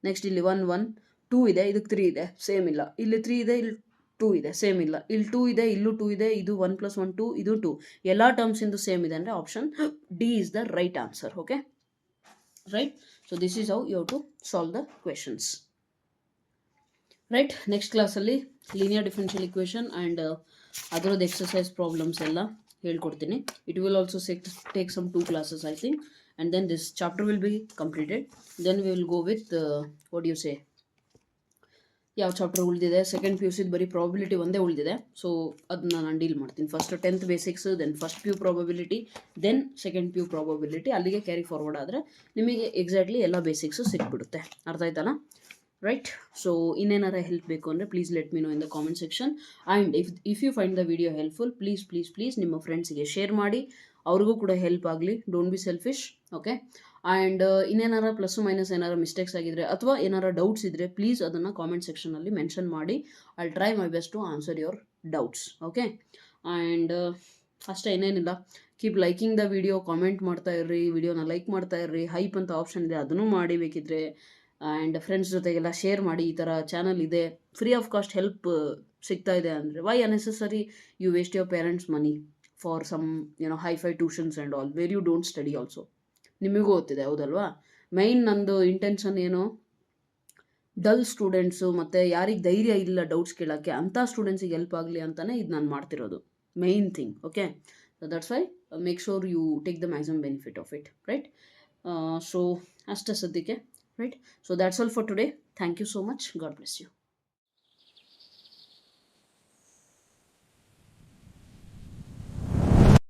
A: ನೆಕ್ಸ್ಟ್ ಇಲ್ಲಿ 1 1, 2 ಇದೆ, ಇದಕ್ಕೆ 3 ಇದೆ, ಸೇಮ್ ಇಲ್ಲ. ಇಲ್ಲಿ 3 ಇದೆ, ಇಲ್ಲಿ 2 ಇದೆ, ಸೇಮ್ ಇಲ್ಲ. ಇಲ್ಲಿ 2 ಇದೆ, ಇಲ್ಲೂ 2 ಇದೆ, ಇದು 1 + 1 2, ಇದು 2, ಎಲ್ಲ ಟರ್ಮ್ಸ್ ಇಂದು ಸೇಮ್ ಇದೆ ಅಂದರೆ option d is the right answer. Okay, right? So this is how you have to solve the questions, right? Next ಕ್ಲಾಸಲ್ಲಿ ಲೀನಿಯರ್ ಡಿಫರೆನ್ಷಿಯಲ್ ಇಕ್ವೇಷನ್ ಆ್ಯಂಡ್ ಅದರದ್ದು ಎಕ್ಸಸೈಸ್ ಪ್ರಾಬ್ಲಮ್ಸ್ ಎಲ್ಲ ಹೇಳ್ಕೊಡ್ತೀನಿ. It will also take some 2 classes I think, and then this chapter will be completed. Then we will go with what you say, ಯಾವ chapter ಉಳಿದಿದೆ? Second P you ಸಿದು ಬರೀ probability ಒಂದೇ ಉಳಿದಿದೆ. So ಅದನ್ನ ನಾನು deal ಮಾಡ್ತೀನಿ. First 10th basics, then first P U probability, then second P U probability. ಅಲ್ಲಿಗೆ carry forward ಆದರೆ ನಿಮಗೆ ಎಕ್ಸಾಕ್ಟ್ಲಿ ಎಲ್ಲ ಬೇಸಿಕ್ಸು ಸಿಕ್ಬಿಡುತ್ತೆ. ಅರ್ಥ ಆಯ್ತಲ್ಲ? ರೈಟ್? ಸೊ ಇನ್ನೇನಾರ ಹೆಲ್ಪ್ ಬೇಕು ಅಂದರೆ please let me know in the comment section. And if you find the video helpful, please ನಿಮ್ಮ ಫ್ರೆಂಡ್ಸಿಗೆ ಶೇರ್ ಮಾಡಿ, ಅವ್ರಿಗೂ ಕೂಡ ಹೆಲ್ಪ್ ಆಗಲಿ. Don't be selfish, okay? And ಇನ್ನೇನಾರ ಪ್ಲಸ್ಸು ಮೈನಸ್ ಏನಾರ ಮಿಸ್ಟೇಕ್ಸ್ ಆಗಿದ್ರೆ ಅಥವಾ ಏನಾರ ಡೌಟ್ಸ್ ಇದ್ದರೆ ಪ್ಲೀಸ್ ಅದನ್ನು ಕಾಮೆಂಟ್ ಸೆಕ್ಷನಲ್ಲಿ ಮೆನ್ಷನ್ ಮಾಡಿ. I try my best to answer your doubts, okay? And ಅಷ್ಟೇ, ಏನೇನಿಲ್ಲ. Keep liking the video, comment ಮಾಡ್ತಾ ಇರ್ರಿ, ವಿಡಿಯೋನ ಲೈಕ್ ಮಾಡ್ತಾ ಇರ್ರಿ. ಹೈಪ್ ಅಂತ ಆಪ್ಷನ್ ಇದೆ, ಅದನ್ನು ಮಾಡಿ ಬೇಕಿದ್ರೆ. ಆ್ಯಂಡ್ ಫ್ರೆಂಡ್ಸ್ ಜೊತೆಗೆಲ್ಲ ಶೇರ್ ಮಾಡಿ. ಈ ಥರ ಚಾನಲ್ ಇದೆ, ಫ್ರೀ ಆಫ್ ಕಾಸ್ಟ್ ಹೆಲ್ಪ್ ಸಿಗ್ತಾ ಇದೆ ಅಂದರೆ why unnecessary you waste your parents money for some hi fi tuitions and all where you don't study also. ನಿಮಗೂ ಗೊತ್ತಿದೆ, ಹೌದಲ್ವಾ? ಮೈನ್ ನಂದು ಇಂಟೆನ್ಷನ್ ಏನು, ಡಲ್ ಸ್ಟೂಡೆಂಟ್ಸು ಮತ್ತು ಯಾರಿಗೆ ಧೈರ್ಯ ಇಲ್ಲ ಡೌಟ್ಸ್ ಕೇಳೋಕ್ಕೆ, ಅಂಥ ಸ್ಟೂಡೆಂಟ್ಸಿಗೆ ಹೆಲ್ಪ್ ಆಗಲಿ ಅಂತಲೇ ಇದು ನಾನು ಮಾಡ್ತಿರೋದು, main thing. Okay, so that's why make sure you take the maximum benefit of it, right? So ಅಷ್ಟೇ ಸದ್ಯಕ್ಕೆ, right? So that's all for today. Thank you so much. God bless you.